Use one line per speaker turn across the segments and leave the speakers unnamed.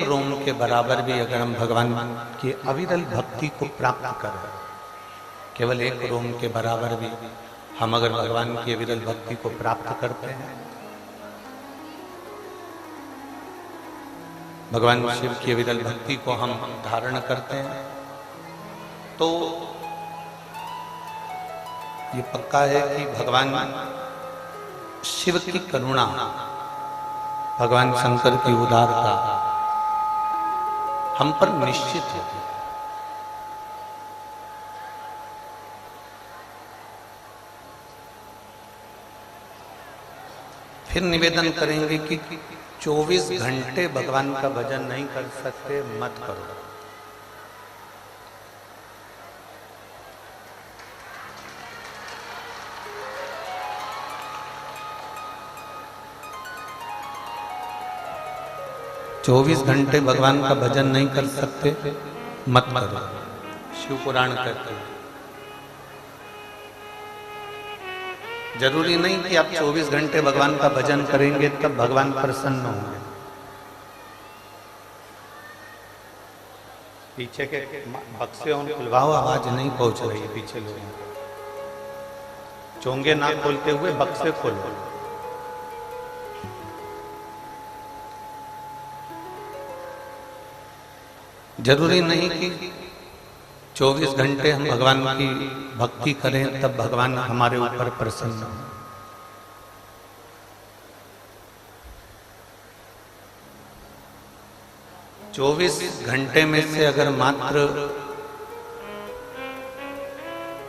रोम के बराबर भी अगर हम भगवान की अविरल भक्ति को प्राप्त करें, केवल एक रोम के बराबर भी हम अगर भगवान की अविरल भक्ति को प्राप्त करते हैं, भगवान शिव की अविरल भक्ति को हम धारण करते हैं, तो ये पक्का है कि भगवान शिव की करुणा, भगवान शंकर की उदारता हम पर निश्चित है। फिर निवेदन करेंगे कि 24 घंटे भगवान का भजन नहीं कर सकते, मत करो। चौबीस घंटे भगवान का भजन नहीं कर सकते, मत करो। शिव पुराण कहते हैं जरूरी नहीं कि आप 24 घंटे भगवान का भजन करेंगे तब भगवान प्रसन्न होंगे। पीछे के बक्से उन खुलवाओ, आवाज नहीं पहुंच रही है पीछे लोगों। चोंगे ना खोलते हुए बक्से खोलो। जरूरी नहीं कि 24 घंटे हम भगवान की भक्ति करें तब भगवान हमारे ऊपर प्रसन्न हो। चौबीस घंटे में से अगर मात्र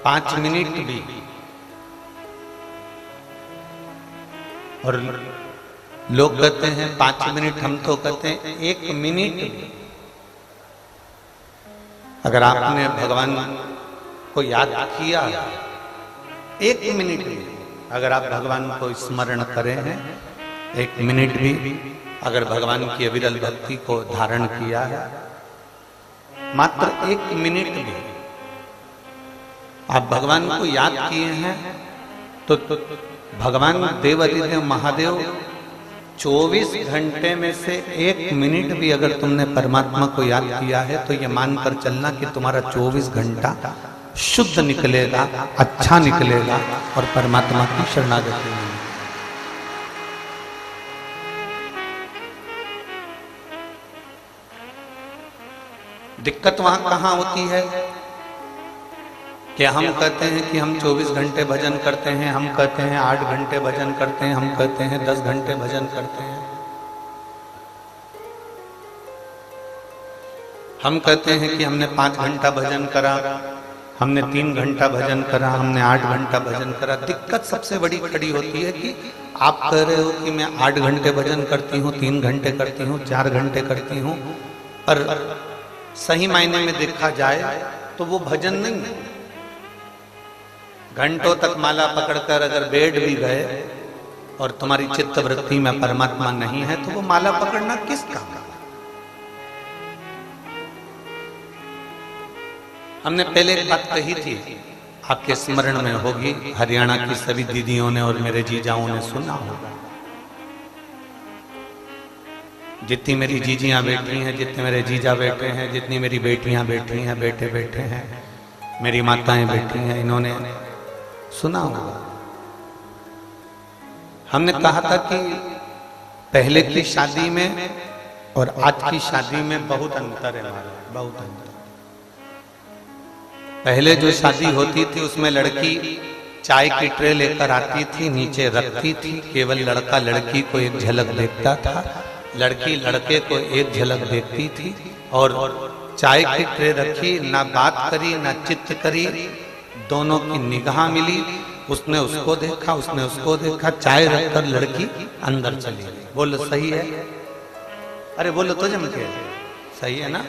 5 मिनट भी, और लोग कहते हैं 5 मिनट, हम तो कहते हैं 1 मिनट भी, अगर आपने भगवान को याद किया 1 मिनट भी, अगर आप भगवान को स्मरण करें हैं 1 मिनट भी, अगर भगवान की अविरल भक्ति को धारण किया है मात्र 1 मिनट भी, आप भगवान को याद किए हैं तो भगवान देवाधिदेव महादेव 24 घंटे में से 1 मिनट भी अगर तुमने परमात्मा को याद किया है तो ये मानकर चलना कि तुम्हारा 24 घंटा शुद्ध निकलेगा, अच्छा निकलेगा और परमात्मा की शरणागति में। दिक्कत वहां कहां होती है कि हम कहते हैं कि हम 24 घंटे भजन करते हैं, हम कहते हैं 8 घंटे भजन करते हैं, हम कहते हैं 10 घंटे भजन करते हैं, हम कहते हैं कि हमने 5 घंटा भजन करा, हमने 3 घंटा भजन करा, हमने 8 घंटा भजन करा। दिक्कत सबसे बड़ी खड़ी होती है कि आप कह रहे हो कि मैं 8 घंटे भजन करती हूँ, 3 घंटे करती हूँ, 4 घंटे करती हूँ, पर सही मायने में देखा जाए तो वो भजन नहीं है। घंटों तक माला पकड़कर अगर बैठ भी गए और तुम्हारी चित्त वृत्ति में परमात्मा नहीं है तो वो माला पकड़ना किस काम का? हमने पहले एक बात कही थी, आपके स्मरण में होगी, हरियाणा की सभी दीदियों ने और मेरे जीजाओं ने सुना होगा। जितनी मेरी जीजियां बैठी हैं, जितने मेरे जीजा बैठे हैं, जितनी मेरी बेटियां बैठी हैं, बेटे बैठे हैं, मेरी माताएं बैठी हैं, इन्होंने सुना होगा। हमने कहा था कि पहले की शादी में और आज की शादी में बहुत अंतर है हमारा, बहुत अंतर। पहले जो शादी होती थी उसमें लड़की चाय की ट्रे लेकर आती थी, नीचे रखती थी, केवल लड़का लड़की को एक झलक देखता था, लड़की लड़के को एक झलक देखती थी, और चाय की ट्रे रखी, ना बात करी ना चित्त करी, दोनों की निगाह मिली, उसने उसको देखा, उसने उसको देखा, चाय रखकर लड़की अंदर चली गई। बोलो सही है? अरे बोलो तो जम के, सही है ना?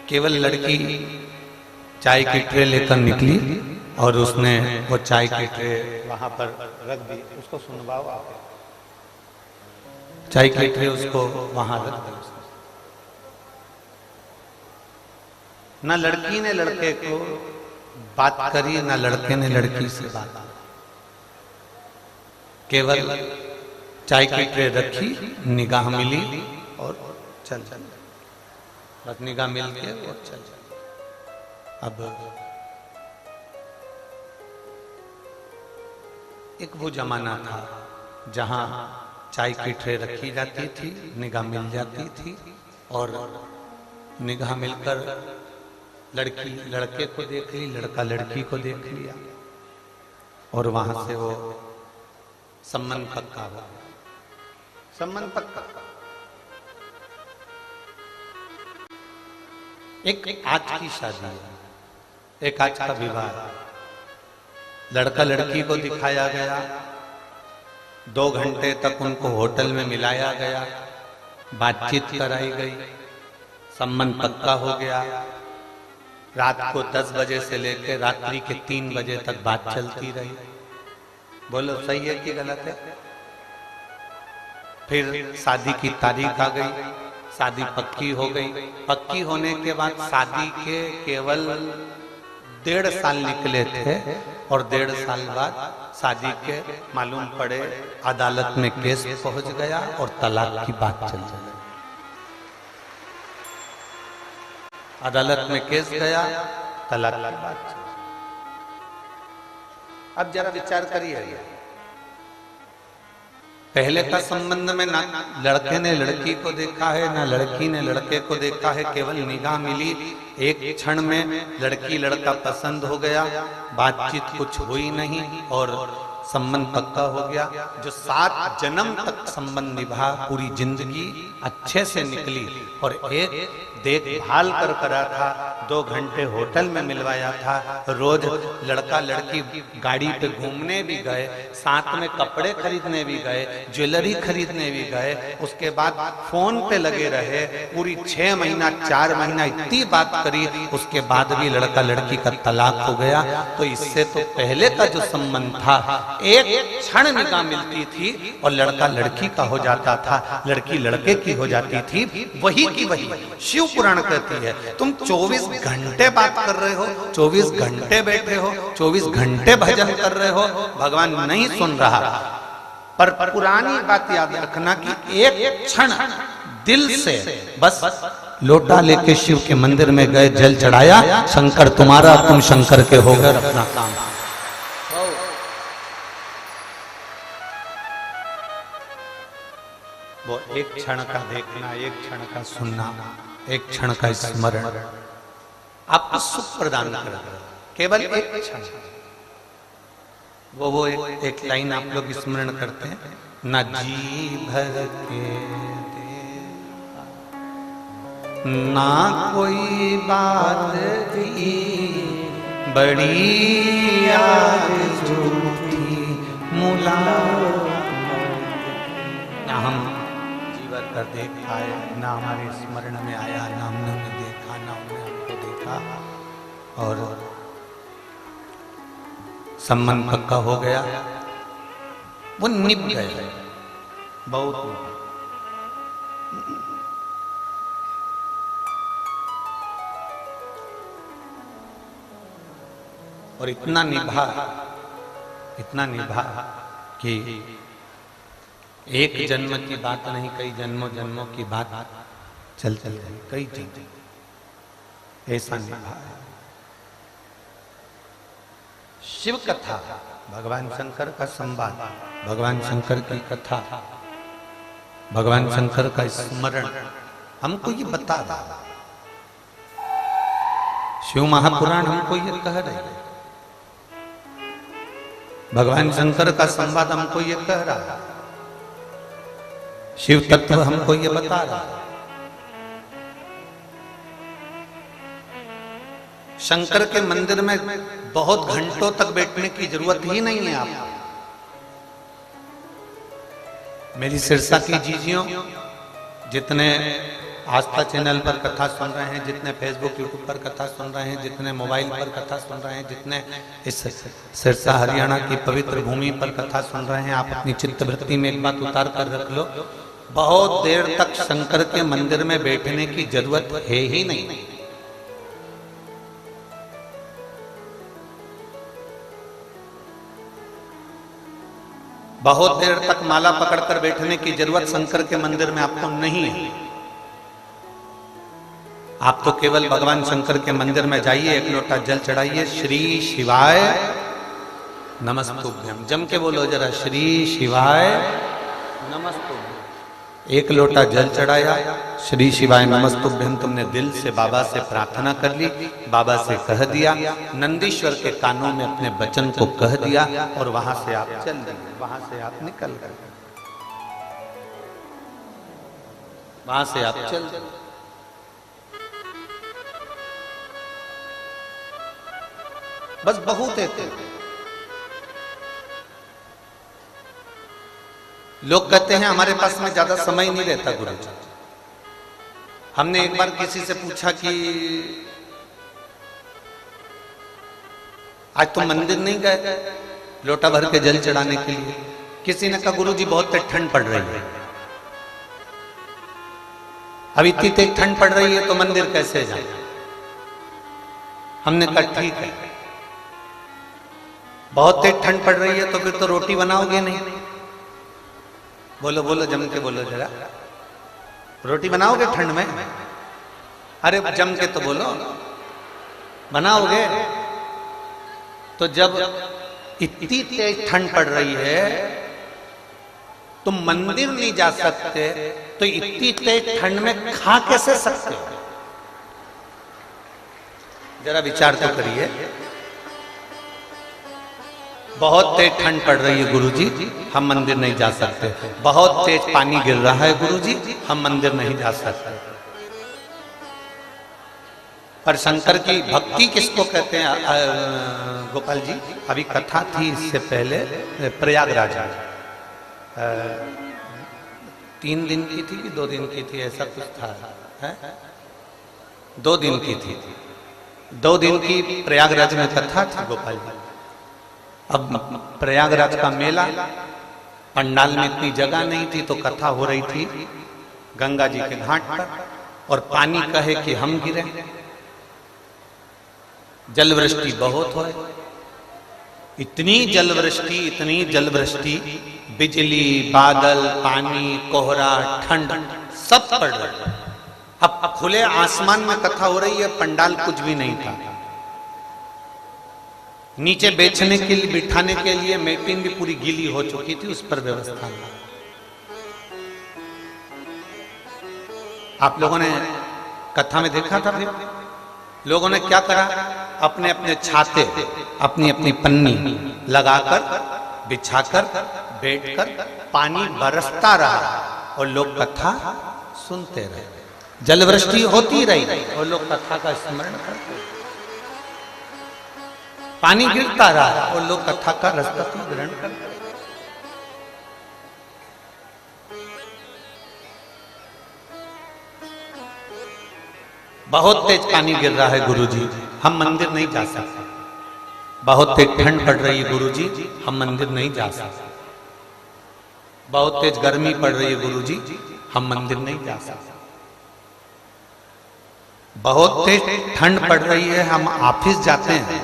केवल लड़की चाय की ट्रे लेकर निकली और उसने वो चाय की ट्रे वहां पर रख दी। उसको सुनवाओ आप, चाय की ट्रे उसको वहां रख दी। ना लड़की ने लड़के को बात करी, ना लड़के ने लड़की से बात, केवल चाय की ट्रे रखी, निगाह मिली और चल चल, बस निगाह मिल के और चल चल। अब एक वो जमाना था जहां चाय की ट्रे रखी जाती थी, निगाह मिल जाती थी और निगाह मिलकर लड़की लड़के को देख ली, लड़का लड़की को देख लिया और वहां से वो संबंध पक्का हो गया। संबंध पक्का। एक आज की शादी है, एक आज का विवाह। लड़का लड़की को दिखाया गया, 2 घंटे तक उनको होटल में मिलाया गया, बातचीत कराई गई, संबंध पक्का हो गया। रात को 10 बजे से लेकर रात्रि के 3 बजे तक बात चलती रही। बोलो सही है कि गलत है? फिर शादी की तारीख आ गई, शादी पक्की हो गई। पक्की होने के बाद शादी के केवल 1.5 साल निकले थे और 1.5 साल बाद शादी के मालूम पड़े अदालत में केस पहुंच गया और तलाक की बात चल गई। अदालत में केस गया, तलाक की बात। अब जरा विचार करिए, पहले का संबंध में ना लड़के ने लड़की को देखा है ना लड़की ने लड़के को देखा है, केवल निगाह मिली, एक क्षण में लड़की लड़का पसंद हो गया, बातचीत कुछ हुई नहीं और संबंध पक्का हो गया। जो 7 जन्म तक संबंध निभा, पूरी जिंदगी अच्छे से निकली और एक देखभाल कर करा था, 2 घंटे होटल में मिलवाया था, रोज लड़का लड़की गाड़ी पे घूमने भी गए, साथ में कपड़े खरीदने भी गए, ज्वेलरी खरीदने भी गए, उसके बाद फोन पे लगे रहे, पूरी 6 महीना 4 महीना इतनी बात करी, उसके बाद भी लड़का लड़की का तलाक हो गया। तो इससे तो पहले का जो संबंध था, एक क्षण निगाह मिलती थी और लड़का लड़की का हो जाता था, लड़की लड़के की हो जाती थी, वही की वही। शिव पुराण कहती है तुम 24 घंटे बात कर रहे हो, 24 घंटे बैठे हो, 24 घंटे भजन कर रहे हो, भगवान नहीं सुन रहा। पर पुरानी बात याद रखना कि एक क्षण दिल से बस लोटा लेके शिव के मंदिर में गए, जल चढ़ाया, शंकर तुम्हारा तुम शंकर के हो गए, अपना काम। वो एक क्षण का देखना, एक क्षण का सुनना, एक क्षण का स्मरण आपको सुख प्रदान कर, केवल एक क्षण। वो एक लाइन आप लोग स्मरण करते हैं, न जी भर के ना कोई बात थी, बड़ी याद झूठी मुलाकात। हम जीवन कर देखा है, ना हमारे स्मरण में आया, ना हमने उन्हें देखा, ना हमने हमको देखा और संबंध पक्का हो गया, वो निभ गए बहुत। और इतना निभा कि एक जन्म की बात नहीं, कई जन्मों जन्मों की बात चल गई, कई जन्म ऐसा निभा है। शिव कथा, भगवान शंकर का संवाद, भगवान शंकर की कथा, भगवान शंकर का स्मरण हमको ये बता रहा। शिव महापुराण हमको ये कह रहे, भगवान शंकर का संवाद हमको ये कह रहा, शिव तत्व हमको ये बता रहा। शंकर के मंदिर में बहुत घंटों तक बैठने की जरूरत ही नहीं है आपको। मेरी सिरसा की जीजियों, जितने आस्था चैनल पर कथा सुन रहे हैं, जितने फेसबुक यूट्यूब पर कथा सुन रहे हैं, जितने मोबाइल पर कथा सुन रहे हैं, जितने इस सिरसा हरियाणा की पवित्र भूमि पर कथा सुन रहे हैं, आप अपनी चित्तवृत्ति में एक बात उतार कर रख लो, बहुत देर तक शंकर के मंदिर में बैठने की जरूरत है ही नहीं। बहुत देर तक माला पकड़कर बैठने की जरूरत शंकर के मंदिर में आपको नहीं है। आप तो केवल भगवान शंकर के मंदिर में जाइए, एक लोटा जल चढ़ाइए, श्री शिवाय नमस्तुभ्यम, जम के बोलो जरा, श्री शिवाय नमस्तुभ्यम। एक लोटा जल चढ़ाया, श्री शिवाय नमस्तुभ्यम तुमने दिल से बाबा से प्रार्थना कर ली, बाबा से कह दिया, नंदीश्वर के कानों में अपने वचन को कह दिया और वहां से आप चल दिए, वहां से आप निकल गए, वहां से आप चल दिए। बस बहुत है। लोग कहते हैं हमारे पास में ज्यादा समय नहीं रहता गुरु जी। हमने एक बार किसी से पूछा कि आज तुम मंदिर नहीं गए लोटा भर के जल चढ़ाने के लिए? किसी ने कहा गुरु जी बहुत ठंड पड़ रही है। अब इतनी तेज ठंड पड़ रही है तो मंदिर कैसे जाए? हमने कहा ठीक है, बहुत तेज ठंड पड़ रही है तो फिर तो रोटी बनाओगे नहीं। बोलो बोलो, जम के बोलो जरा, रोटी बनाओगे ठंड में? अरे जम के तो बोलो, बनाओगे? तो जब इतनी तेज ठंड पड़ रही है तुम मंदिर नहीं जा सकते तो इतनी तेज ठंड में खा कैसे सकते हो? जरा विचार तो करिए। बहुत तेज ठंड पड़ रही है गुरुजी, हम मंदिर नहीं जा सकते। बहुत तेज पानी गिर रहा है गुरुजी, हम मंदिर नहीं जा सकते। पर शंकर की भक्ति किसको कहते हैं गोपाल जी? अभी कथा थी इससे पहले प्रयागराज में, 3 दिन की थी कि 2 दिन की थी, ऐसा कुछ था, है? 2 दिन की थी। 2 दिन की प्रयागराज में कथा थी गोपाल जी। अब प्रयागराज का मेला, पंडाल में इतनी जगह नहीं थी तो कथा हो रही थी गंगा जी के घाट पर, और पानी कहे कि हम गिरे, जलवृष्टि बहुत हो, इतनी जलवृष्टि, बिजली, बादल, पानी, कोहरा, ठंड सब पड़ रहा। अब खुले आसमान में कथा हो रही है, पंडाल कुछ भी नहीं था। नीचे बेचने के लिए, बिठाने के लिए मैटिंग भी पूरी गीली हो चुकी थी, उस पर व्यवस्था नहीं। आप लोगों ने कथा में देखा था, फिर लोगों ने क्या करा? अपने अपने छाते, अपनी अपनी पन्नी लगाकर, बिछाकर, बैठकर, पानी बरसता रहा और लोग कथा सुनते रहे। जलवृष्टि होती रही और लोग कथा का स्मरण करते रहे। पानी गिरता रहा और लोग कथा का रसतत्व ग्रहण करते। बहुत तेज पानी गिर रहा है गुरुजी, हम मंदिर नहीं जा सकते। बहुत तेज ठंड पड़ रही है गुरुजी, हम मंदिर नहीं जा सकते। बहुत तेज गर्मी पड़ रही है गुरुजी, हम मंदिर नहीं जा सकते। बहुत तेज ठंड पड़ रही है, हम ऑफिस जाते हैं।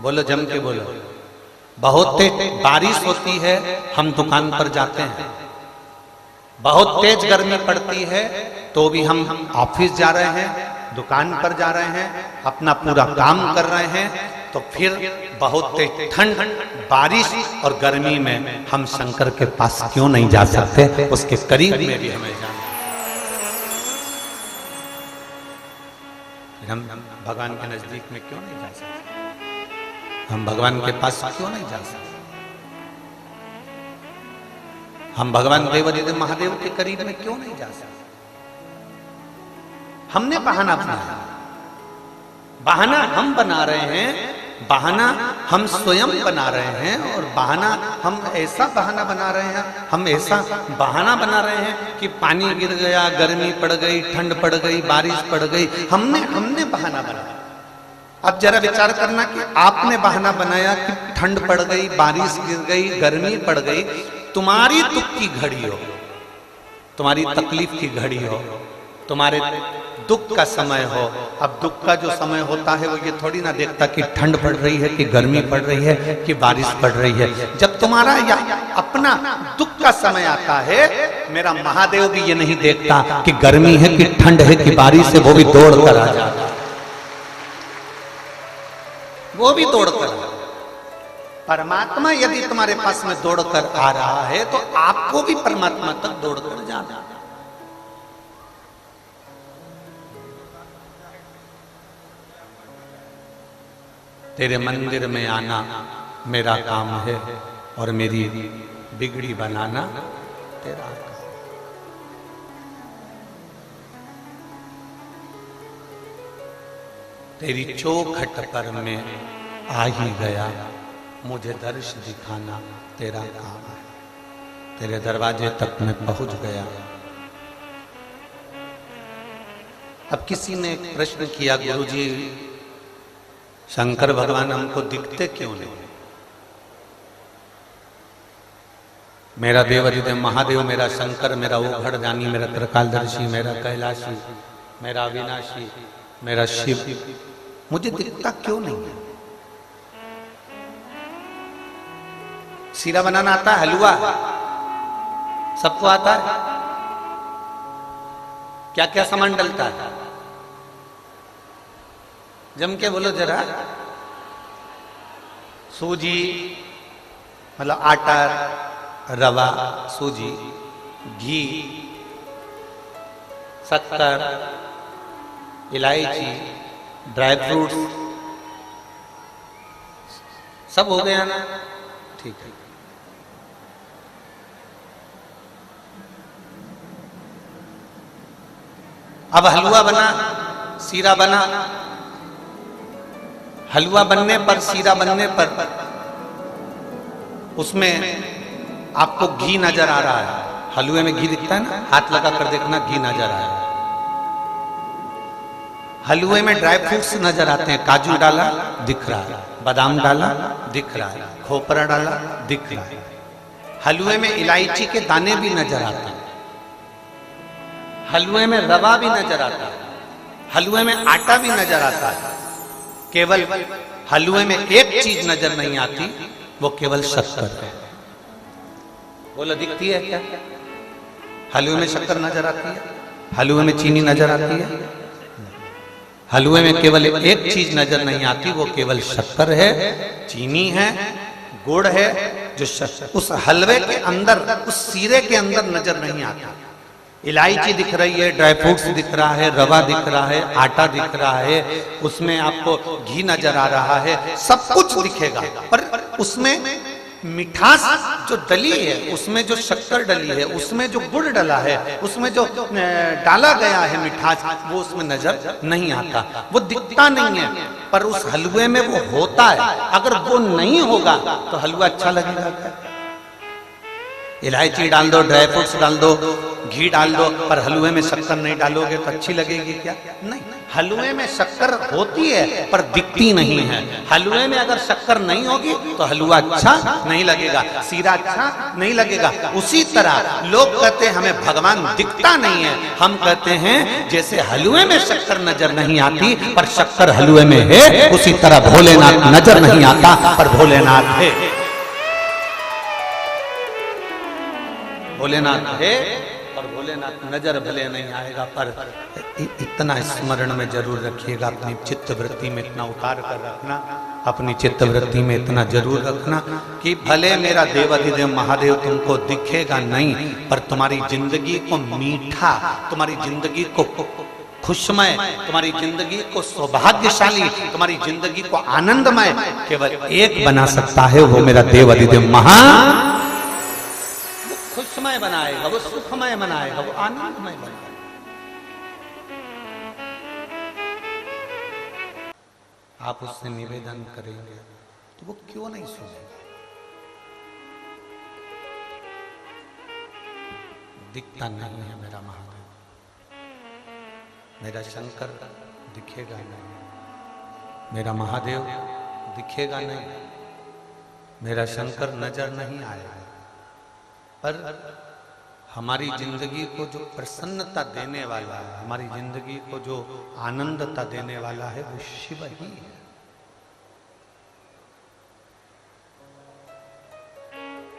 बोलो जम के बोलो। बहुत तेज बारिश होती है, हम दुकान पर जाते हैं। बहुत तेज गर्मी पड़ती है तो भी हम ऑफिस जा रहे हैं, दुकान पर जा रहे हैं, अपना पूरा काम कर रहे हैं। तो फिर बहुत तेज ठंड, बारिश और गर्मी में हम शंकर के पास क्यों नहीं जा सकते? उसके करीब में भी हमें जाना। हम भगवान के नजदीक में क्यों नहीं जा सकते? हम भगवान के पास क्यों नहीं जा सकते? हम भगवान देवादिदेव महादेव के करीब में क्यों नहीं जा सकते? हमने बहाना बनाया, बहाना हम बना रहे हैं, बहाना हम स्वयं बना रहे हैं। और बहाना हम ऐसा बहाना बना रहे हैं, हम ऐसा बहाना बना रहे हैं कि पानी गिर गया, गर्मी पड़ गई, ठंड पड़ गई, बारिश पड़ गई, हमने बहाना बनाया। अब जरा विचार करना कि आपने बहाना बनाया कि ठंड पड़ गई, बारिश गिर गई, गर्मी पड़ गई, तुम्हारी दुख की घड़ी हो, तुम्हारी तकलीफ की घड़ी हो, तुम्हारे दुख का समय हो। अब दुख का जो समय होता है वो ये थोड़ी ना देखता कि ठंड पड़ रही है कि गर्मी पड़ रही है कि बारिश पड़ रही है। जब तुम्हारा या अपना दुख का समय आता है, मेरा महादेव भी ये नहीं देखता कि गर्मी है कि ठंड है कि बारिश है, वो भी दौड़ कर आ जाता, वो भी दौड़ कर। परमात्मा यदि तुम्हारे पास में दौड़ कर आ रहा है तो आपको भी परमात्मा तक दौड़ कर जाना। तेरे मंदिर में आना मेरा काम है और मेरी बिगड़ी बनाना तेरा काम। तेरी चौखट पर मैं आ ही गया, मुझे दर्श दिखाना तेरा काम है। तेरे दरवाजे तक मैं पहुंच गया। अब किसी ने एक प्रश्न किया, गुरुजी शंकर भगवान हमको दिखते क्यों नहीं? मेरा देवाधिदेव महादेव, मेरा शंकर, मेरा ओघड़ जानी, मेरा त्रिकालदर्शी, मेरा कैलाशी, मेरा अविनाशी, मेरा शिव, मुझे दिखता क्यों नहीं है? सीरा बनाना आता है, हलवा सबको आता है, क्या क्या सामान डलता है? जम के बोलो जरा। सूजी मतलब आटा, रवा, सूजी, घी, शक्कर, इलायची, ड्राई फ्रूट्स, सब हो गया ना? ठीक है। अब हलवा बना, सीरा बना। हलवा बनने पर, सीरा बनने पर उसमें आपको घी नजर आ रहा है। हलवे में घी दिखता है ना, हाथ लगा कर देखना, घी नजर आ रहा है। हलवे में ड्राई फ्रूट्स नजर आते हैं, काजू डाला दिख रहा है, बादाम डाला दिख रहा है, खोपरा डाला दिख रहा है। हलवे में इलायची के दाने भी नजर आते हैं, हलवे में रवा भी नजर आता है, हलवे में आटा भी नजर आता है। केवल हलवे में एक चीज नजर नहीं आती, वो केवल शक्कर है। बोलो दिखती है क्या? हलवे में शक्कर नजर आती है? हलवे में चीनी नजर आती है? हलवे में केवल एक चीज नजर नहीं आती, वो केवल शक्कर है, चीनी है, गुड़ है, जो उस हलवे के अंदर, उस सीरे के अंदर नजर नहीं आता। इलायची दिख रही है, ड्राई फ्रूट्स दिख रहा है, रवा दिख रहा है, आटा दिख रहा है, उसमें आपको घी नजर आ रहा है, सब कुछ दिखेगा, पर उसमें मिठास जो डली है, उसमें जो शक्कर डली है, उसमें जो गुड़ डला है, उसमें जो डाला गया है मिठास, वो उसमें नजर नहीं आता, वो दिखता नहीं है, पर उस हलवे में वो होता है। अगर वो नहीं होगा तो हलवा अच्छा लगेगा क्या? इलायची डाल दो, ड्राई फ्रूट्स डाल दो, घी डाल दो, पर हलवे में शक्कर नहीं डालोगे तो अच्छी लगेगी क्या? नहीं। हलवे में शक्कर होती है पर दिखती नहीं है। हलवे में अगर शक्कर नहीं होगी तो हलवा अच्छा नहीं लगेगा, सीरा अच्छा नहीं लगेगा। उसी तरह लोग कहते हैं हमें भगवान दिखता नहीं है, हम कहते हैं जैसे हलवे में शक्कर नजर नहीं आती पर शक्कर हलवे में है, उसी तरह भोलेनाथ नजर नहीं आता पर भोलेनाथ है। भोलेनाथ है और भोलेनाथ नजर भले नहीं आएगा, पर इतना स्मरण में जरूर रखिएगा, अपनी चित्त वृत्ति में इतना उतार कर रखना, अपनी चित्त वृत्ति में इतना जरूर रखना कि भले मेरा देवाधिदेव महादेव तुमको दिखेगा नहीं, पर तुम्हारी जिंदगी को मीठा, तुम्हारी जिंदगी को खुशमय, तुम्हारी जिंदगी को सौभाग्यशाली, तुम्हारी जिंदगी को आनंदमय केवल एक बना सकता है, वो मेरा देवाधिदेव खुशमय बनाएगा, वो सुखमय बनाएगा, वो आनंदमय बनाएगा। आप उससे निवेदन करेंगे तो वो क्यों नहीं सुनेगा? दिखता नहीं है मेरा महादेव, मेरा शंकर दिखेगा नहीं, मेरा महादेव दिखेगा नहीं, मेरा शंकर नजर नहीं आएगा, पर हमारी जिंदगी को जो प्रसन्नता देने वाला है, हमारी जिंदगी को जो आनंदता देने वाला है, वो शिव ही है।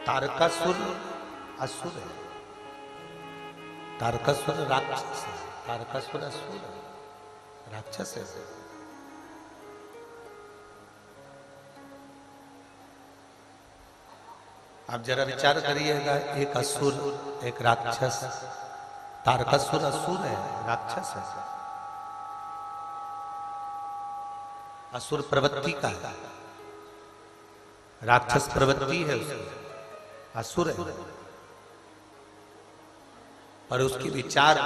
तारकासुर असुर है, तारकासुर राक्षस है, तारकासुर असुर है, राक्षस है। आप जरा विचार करिएगा, एक असुर एक राक्षस, तारकासुर असुर है, राक्षस है, असुर प्रवृत्ति का है, राक्षस प्रवृत्ति है उसकी, असुर है। और उसकी विचार,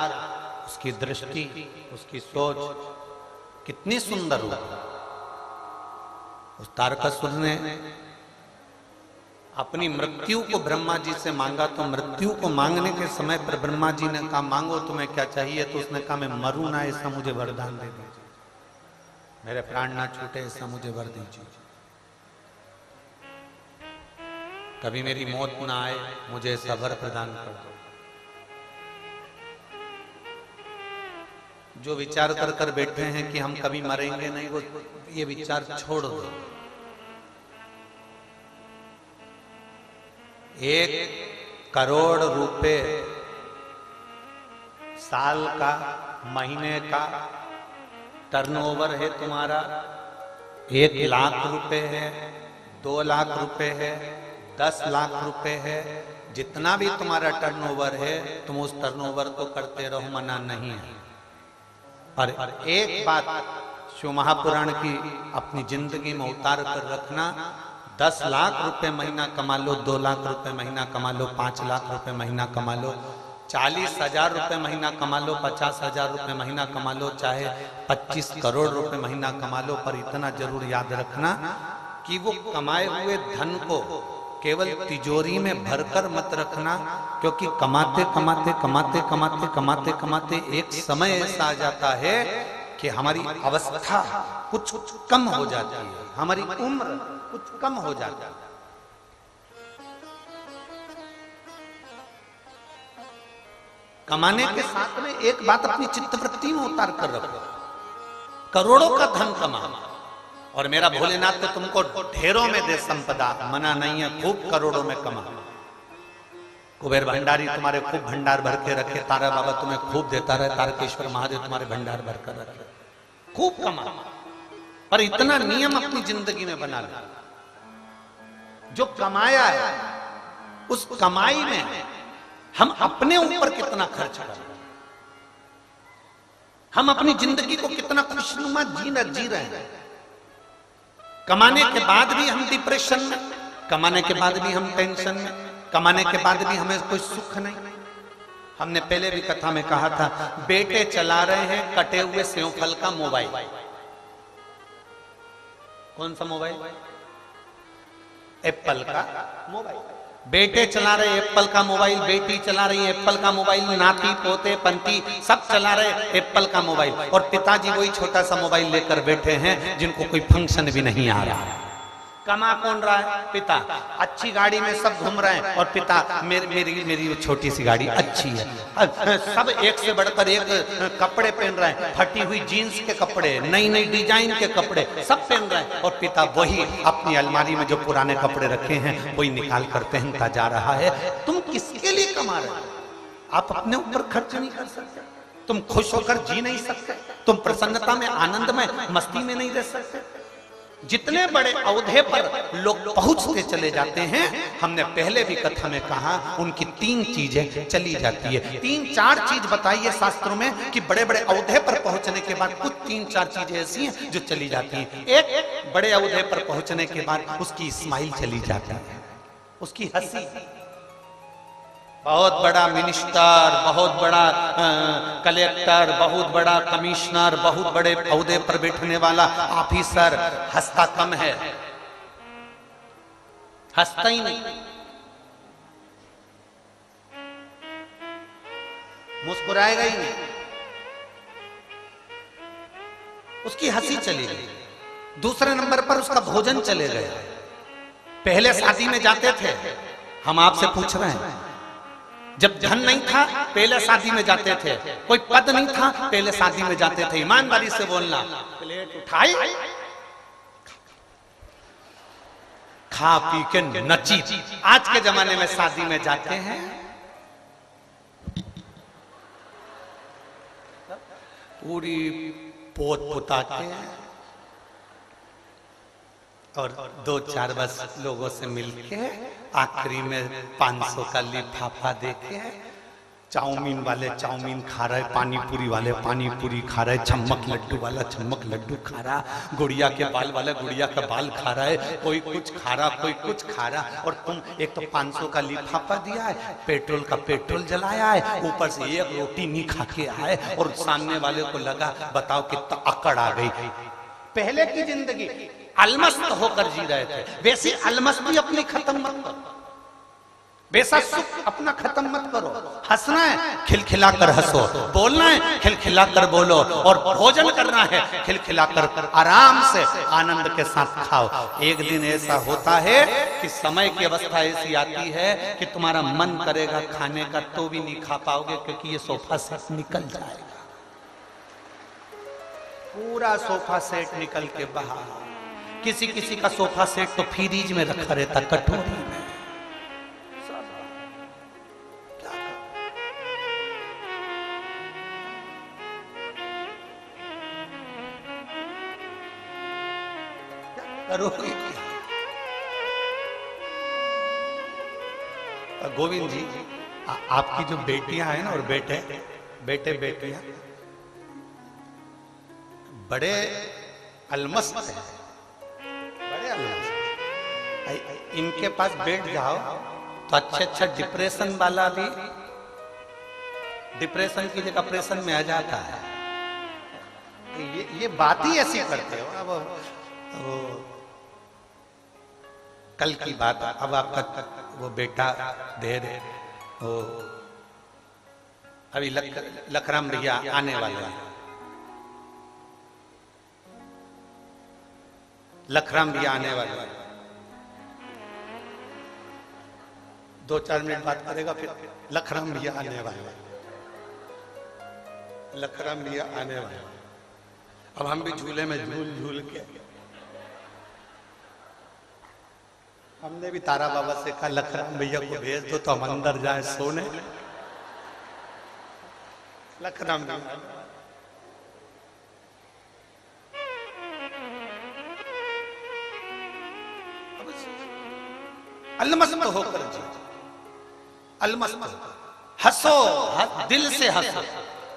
उसकी दृष्टि, उसकी सोच कितनी सुंदर हुई। उस तारकासुर ने अपनी मृत्यु को ब्रह्मा जी से मांगा, तो मृत्यु को मांगने के समय पर ब्रह्मा जी ने कहा मांगो तुम्हें क्या चाहिए, तो उसने कहा मैं मरूं ना, ऐसा मुझे वरदान दे दीजिए, मेरे प्राण ना छूटे, ऐसा मुझे वर दीजिए, कभी मेरी मौत ना आए, मुझे ऐसा वर प्रदान कर दो। जो विचार कर कर बैठे हैं कि हम कभी मरेंगे नहीं, वो ये विचार छोड़ दो। 1 करोड़ रुपए साल का, महीने का टर्नओवर है तुम्हारा, 1 लाख रुपए है, 2 लाख रुपए है, 10 लाख रुपए है, जितना भी तुम्हारा टर्नओवर है तुम उस टर्नओवर को करते रहो, मना नहीं है। और एक बात शिव महापुराण की अपनी जिंदगी में उतार कर रखना, 10 लाख रुपए महीना कमा लो, 2 लाख रुपए महीना कमा लो, 5 लाख रुपए महीना कमा लो, 40,000 रुपए महीना कमा लो, 50,000 रुपए महीना कमा लो, चाहे 25 करोड़ रुपए महीना कमा लो, पर इतना जरूर याद रखना कि वो कमाए हुए धन को केवल तिजोरी में भरकर मत रखना, क्योंकि कमाते कमाते कमाते कमाते कमाते कमाते एक समय ऐसा आ जाता है कि हमारी अवस्था कुछ कम हो जाती है, हमारी उम्र कुछ कम हो जाती है। कमाने के साथ में एक बात अपनी चित्तवृत्ति में उतार कर रखो, करोड़ों का धन कमा, और मेरा भोलेनाथ तो तुमको ढेरों में दे संपदा, मना नहीं है, खूब करोड़ों में कमा। कुबेर भंडारी तुम्हारे खूब भंडार भर के रखे, तारा बाबा तुम्हें खूब देता रहे, तारकेश्वर महादेव तुम्हारे भंडार भर कर रखे, खूब कमा। पर इतना नियम अपनी जिंदगी में बना लो, जो कमाया है उस कमाई में हम अपने ऊपर कितना खर्च कर रहे हैं, हम अपनी जिंदगी को कितना खुशनुमा जी रहे हैं। कमाने के बाद भी हम डिप्रेशन में, कमाने के बाद भी हम टेंशन में, कमाने के बाद भी हमें कोई सुख नहीं। हमने पहले भी कथा में कहा था, बेटे चला रहे हैं कटे हुए सेवफल का मोबाइल। कौन सा मोबाइल? एप्पल का मोबाइल। बेटे चला रहे एप्पल का मोबाइल, बेटी चला रही एप्पल का मोबाइल, नाती पोते पंती सब चला रहे एप्पल का मोबाइल, और पिताजी वही छोटा सा मोबाइल लेकर बैठे हैं जिनको कोई फंक्शन भी नहीं आ रहा है। कमा कौन रहा है? पिता। अच्छी गाड़ी में सब घूम रहे हैं, और पिता मेरी छोटी सी गाड़ी अच्छी है। सब एक से बढ़कर एक कपड़े पहन रहे हैं, फटी हुई जीन्स के कपड़े, नई नई डिजाइन के कपड़े सब पहन रहे हैं, और पिता वही अपनी अलमारी में जो पुराने कपड़े रखे हैं वही निकाल कर पहनता जा रहा है। तुम किसके लिए कमा रहे हो? आप अपने ऊपर खर्च नहीं कर सकते, तुम खुश होकर जी नहीं सकते, तुम प्रसन्नता में, आनंद में, मस्ती में नहीं रह सकते। जितने बड़े औहदे पर लोग पहुंचते चले जाते हैं, हमने पहले भी कथा में कहा, उनकी 3 चीजें चली जाती है। 3-4 चीज बताइए शास्त्रों में कि बड़े बड़े औहदे पर पहुंचने के बाद कुछ 3-4 चीजें ऐसी हैं जो चली जाती हैं। एक, बड़े औहदे पर पहुंचने के बाद उसकी स्माइल चली जाती है, उसकी हंसी। बहुत बड़ा मिनिस्टर, बहुत बड़ा कलेक्टर, बहुत बड़ा कमिश्नर, बहुत बड़े ओहदे पर बैठने वाला ऑफिसर हंसता कम है, हंसता ही नहीं, मुस्कुराएगा ही नहीं, उसकी हंसी चली गई। दूसरे नंबर पर उसका भोजन चले गया। पहले शादी में जाते थे, हम आपसे पूछ रहे हैं, जब धन नहीं था पहले शादी में जाते थे, कोई पद नहीं था पहले शादी में जाते थे, ईमानदारी से बोलना, प्लेट उठाई खा पी के नची। आज के जमाने में शादी में जाते हैं, पूरी पोत पुता के और 2-4 बस लोगों से मिलके आखिरी में 500 का लिफाफा देके, चाउमीन वाले चाउमीन खा रहे, पानी पूरी वाले पानी पूरी खा रहे, चम्मक लड्डू वाला चम्मक लड्डू खा रहा, गुड़िया के बाल वाला गुड़िया का बाल खा रहा है, कोई कुछ खा रहा कोई कुछ खा रहा, और तुम एक तो 500 का लिफाफा दिया है, पेट्रोल का पेट्रोल जलाया है, ऊपर से एक रोटी नहीं खा के आए, और सामने वाले को लगा बताओ कितना अकड़ आ गई। पहले की जिंदगी अलमस्त होकर जी रहे थे, वैसे अलमस्ती अपनी खत्म मत करो, वैसा सुख अपना खत्म मत करो। हंसना है खिलखिला कर हंसो, बोलना है खिलखिला कर बोलो, और भोजन करना है खिलखिला कर आराम से आनंद के साथ खाओ। एक दिन ऐसा होता है कि समय की अवस्था ऐसी आती है कि तुम्हारा मन करेगा खाने का तो भी नहीं खा पाओगे, क्योंकि ये सोफा सेट निकल जाएगा, पूरा सोफा सेट निकल के बाहर। किसी किसी का सोफा सेट तो फ्रीज में रखा रहता, कटोरी में। गोविंद जी, आपकी जो बेटियां हैं ना और बेटे बेटियां बड़े अलमस्त हैं, बड़े अलमस्त। इनके पास बैठ जाओ तो अच्छा डिप्रेशन वाला भी डिप्रेशन की जगह ऑपरेशन में आ जाता है। ये बात ही ऐसी करते हो। अब कल की बात, अब आपका वो बेटा दे रहे वो अभी लखराम भैया आने वाले हैं, लखराम भैया आने वाले हैं, 2-4 मिनट बात करेगा, फिर लखराम भैया आने वाले हैं, लखराम भैया आने वाले हैं। अब हम भी झूले में झूल झूल के हमने भी तारा बाबा से कहा लखराम भैया को भेज दो तो हम अंदर जाए सोने। लखराम भैया अलमस्त होकर जी, अलमस्त हंसो, दिल से हंसो।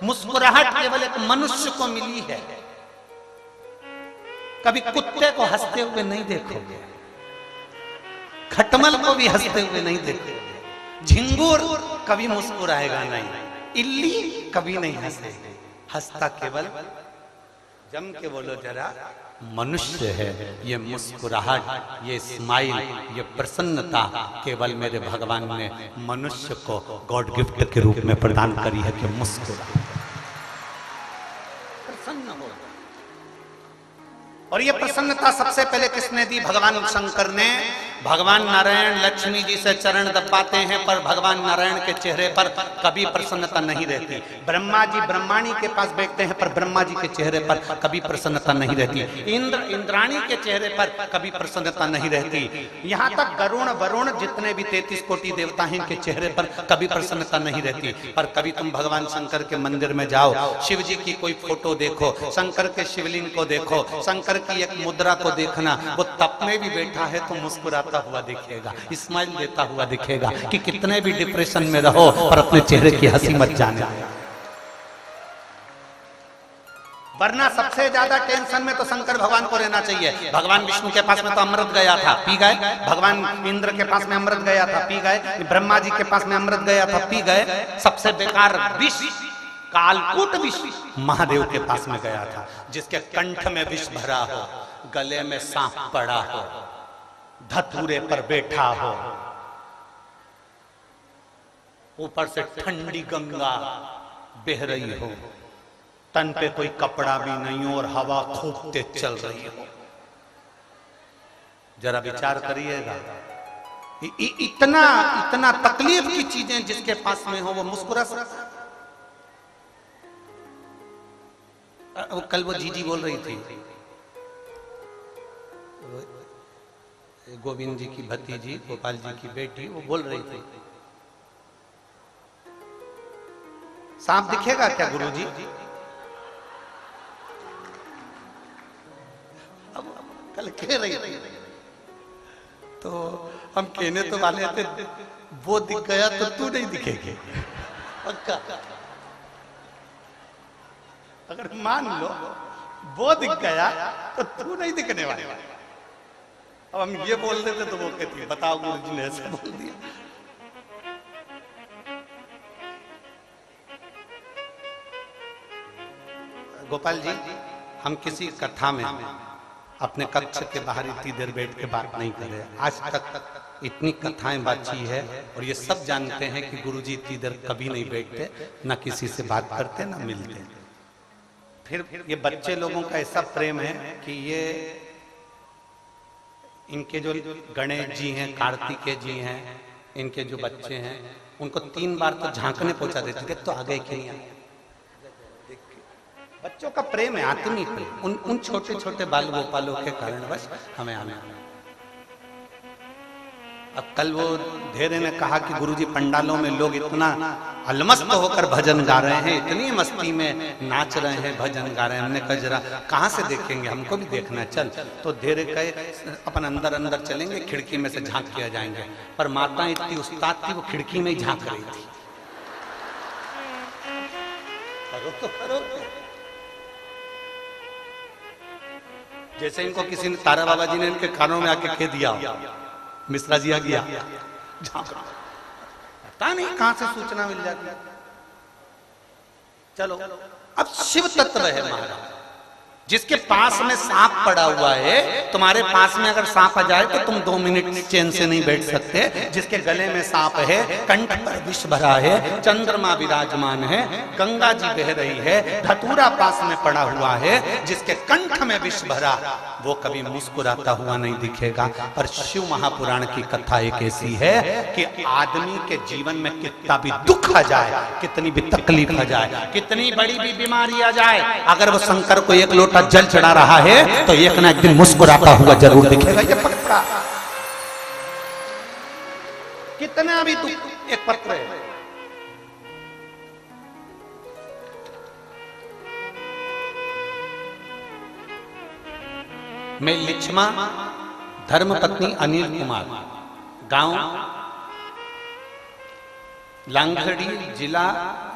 मुस्कुराहट केवल एक मनुष्य को मिली है, कभी कुत्ते को हंसते हुए नहीं देखोगे, खटमल को भी हंसते हुए नहीं देखोगे, झिंगुर कभी मुस्कुराएगा नहीं, इल्ली कभी नहीं हंसेगी। हंसता केवल, जम के बोलो जरा, मनुष्य है। ये मुस्कुराहट, ये स्माइल, ये प्रसन्नता केवल मेरे भगवान ने मनुष्य को गॉड गिफ्ट के रूप में प्रदान करी है कि मुस्कुरा, प्रसन्न हो। और ये प्रसन्नता सबसे पहले किसने दी? भगवान शंकर ने। भगवान नारायण लक्ष्मी जी से चरण दबाते हैं, पर भगवान नारायण के चेहरे पर कभी प्रसन्नता नहीं रहती। ब्रह्मा जी ब्रह्माणी के पास बैठते हैं, पर ब्रह्मा जी के चेहरे पर कभी प्रसन्नता नहीं रहती। इंद्र इंद्राणी के चेहरे पर कभी प्रसन्नता नहीं रहती। यहाँ तक गरुण वरुण जितने भी 33 कोटि देवता हैं, इनके चेहरे पर कभी प्रसन्नता नहीं रहती। पर कभी तुम भगवान शंकर के मंदिर में जाओ, शिव जी की कोई फोटो देखो, शंकर के शिवलिंग को देखो, शंकर की एक मुद्रा को देखना, वो तप में भी बैठा है तो मुस्कुराता हुआ दिखेगा, स्माइल देता हुआ दिखेगा कि कितने भी डिप्रेशन में रहो पर अपने चेहरे की हंसी मत जाने। वरना सबसे ज्यादा टेंशन में तो शंकर भगवान को रहना चाहिए। भगवान विष्णु के पास में तो अमृत गया था, पी गए। भगवान इंद्र के पास में अमृत गया था, पी गए। ब्रह्मा जी के पास में अमृत गया था, पी गए। सबसे बेकार विष, कालकूट विष महादेव के पास में गया था, जिसके कंठ में विष भरा हो, गले में सांप पड़ा हो, धतूरे पर बैठा हो, ऊपर से ठंडी गंगा बह रही हो, तन पे कोई कपड़ा भी नहीं हो और हवा खूब तेज चल रही हो। जरा विचार करिएगा, इतना इतना तकलीफ की चीजें जिसके पास में हो वो मुस्कुरा सकता। कल वो जीजी बोल रही थी, गोविंद जी की भतीजी, गोपाल जी की बेटी, वो बोल रही थी, सांप दिखेगा क्या गुरुजी? अब कल कह रही थी, तो हम कहने तो वाले थे, वो दिख गया तो तू नहीं दिखेगी, पक्का। अगर मान लो वो दिख गया तो तू नहीं दिखने वाला। अब हम ये बोल देते तो वो कहती है बताओ गुरुजी ने ऐसा बोल दिया। गोपाल जी, हम किसी कथा में अपने कक्ष के बाहर इतनी देर बैठ के बात नहीं कर रहे। आज तक इतनी कथाएं बाची है और ये सब जानते हैं कि गुरुजी इतनी देर कभी नहीं बैठते, ना किसी से बात करते ना मिलते। फिर ये बच्चे लोगों का ऐसा प्रेम है कि ये इनके जो गणेश जी हैं, कार्तिकेय जी हैं, इनके जो बच्चे हैं, उनको 3 बार तो झांकने पहुंचा देते थे, तो आ गए कि नहीं आए। बच्चों का प्रेम है, आत्मीय प्रेम, उन छोटे छोटे बाल गोपालों के कारणवश हमें आना। अब कल वो धेरे ने कहा कि गुरुजी पंडालों में लोग इतना अलमस्त होकर भजन गा रहे हैं, इतनी मस्ती में नाच रहे हैं, भजन गा रहे हैं। हमने कहा जरा कहाँ से देखेंगे, हमको भी देखना चल। तो धेरे कहे अपन अंदर अंदर चलेंगे, खिड़की में से झांक किया जाएंगे। पर माता इतनी उस्ताद थी, वो खिड़की में ही झांक रही थी। करो तो करो। जैसे इनको किसी ने, तारा बाबा जी ने इनके कानों में आके कह दिया, मिश्रा जी आ गया, पता नहीं कहां से सूचना मिल जाती। चलो, अब शिव तत्व है महाराज, जिसके पास में सांप पड़ा हुआ है, तुम्हारे पास में अगर सांप आ जाए तो तुम 2 मिनट चैन से नहीं बैठ सकते। जिसके गले में सांप है, कंठ पर विष भरा है, चंद्रमा विराजमान है, गंगा जी बह रही है, धतूरा पास में पड़ा हुआ है, जिसके कंठ में विष भरा, वो कभी मुस्कुराता हुआ नहीं दिखेगा। पर शिव महापुराण की कथा एक ऐसी है कि आदमी के जीवन में कितना भी दुख आ जाए, कितनी भी तकलीफ आ जाए, कितनी बड़ी भी बीमारी आ जाए, अगर वो शंकर को एक लोटा जल चढ़ा रहा है तो एक ना एक दिन मुस्कुराता हुआ जरूर दिखेगा। ये पक्का, कितना भी तू एक पत्र है। मैं लिच्छमा धर्मपत्नी अनिल कुमार, गांव लांगड़ी, जिला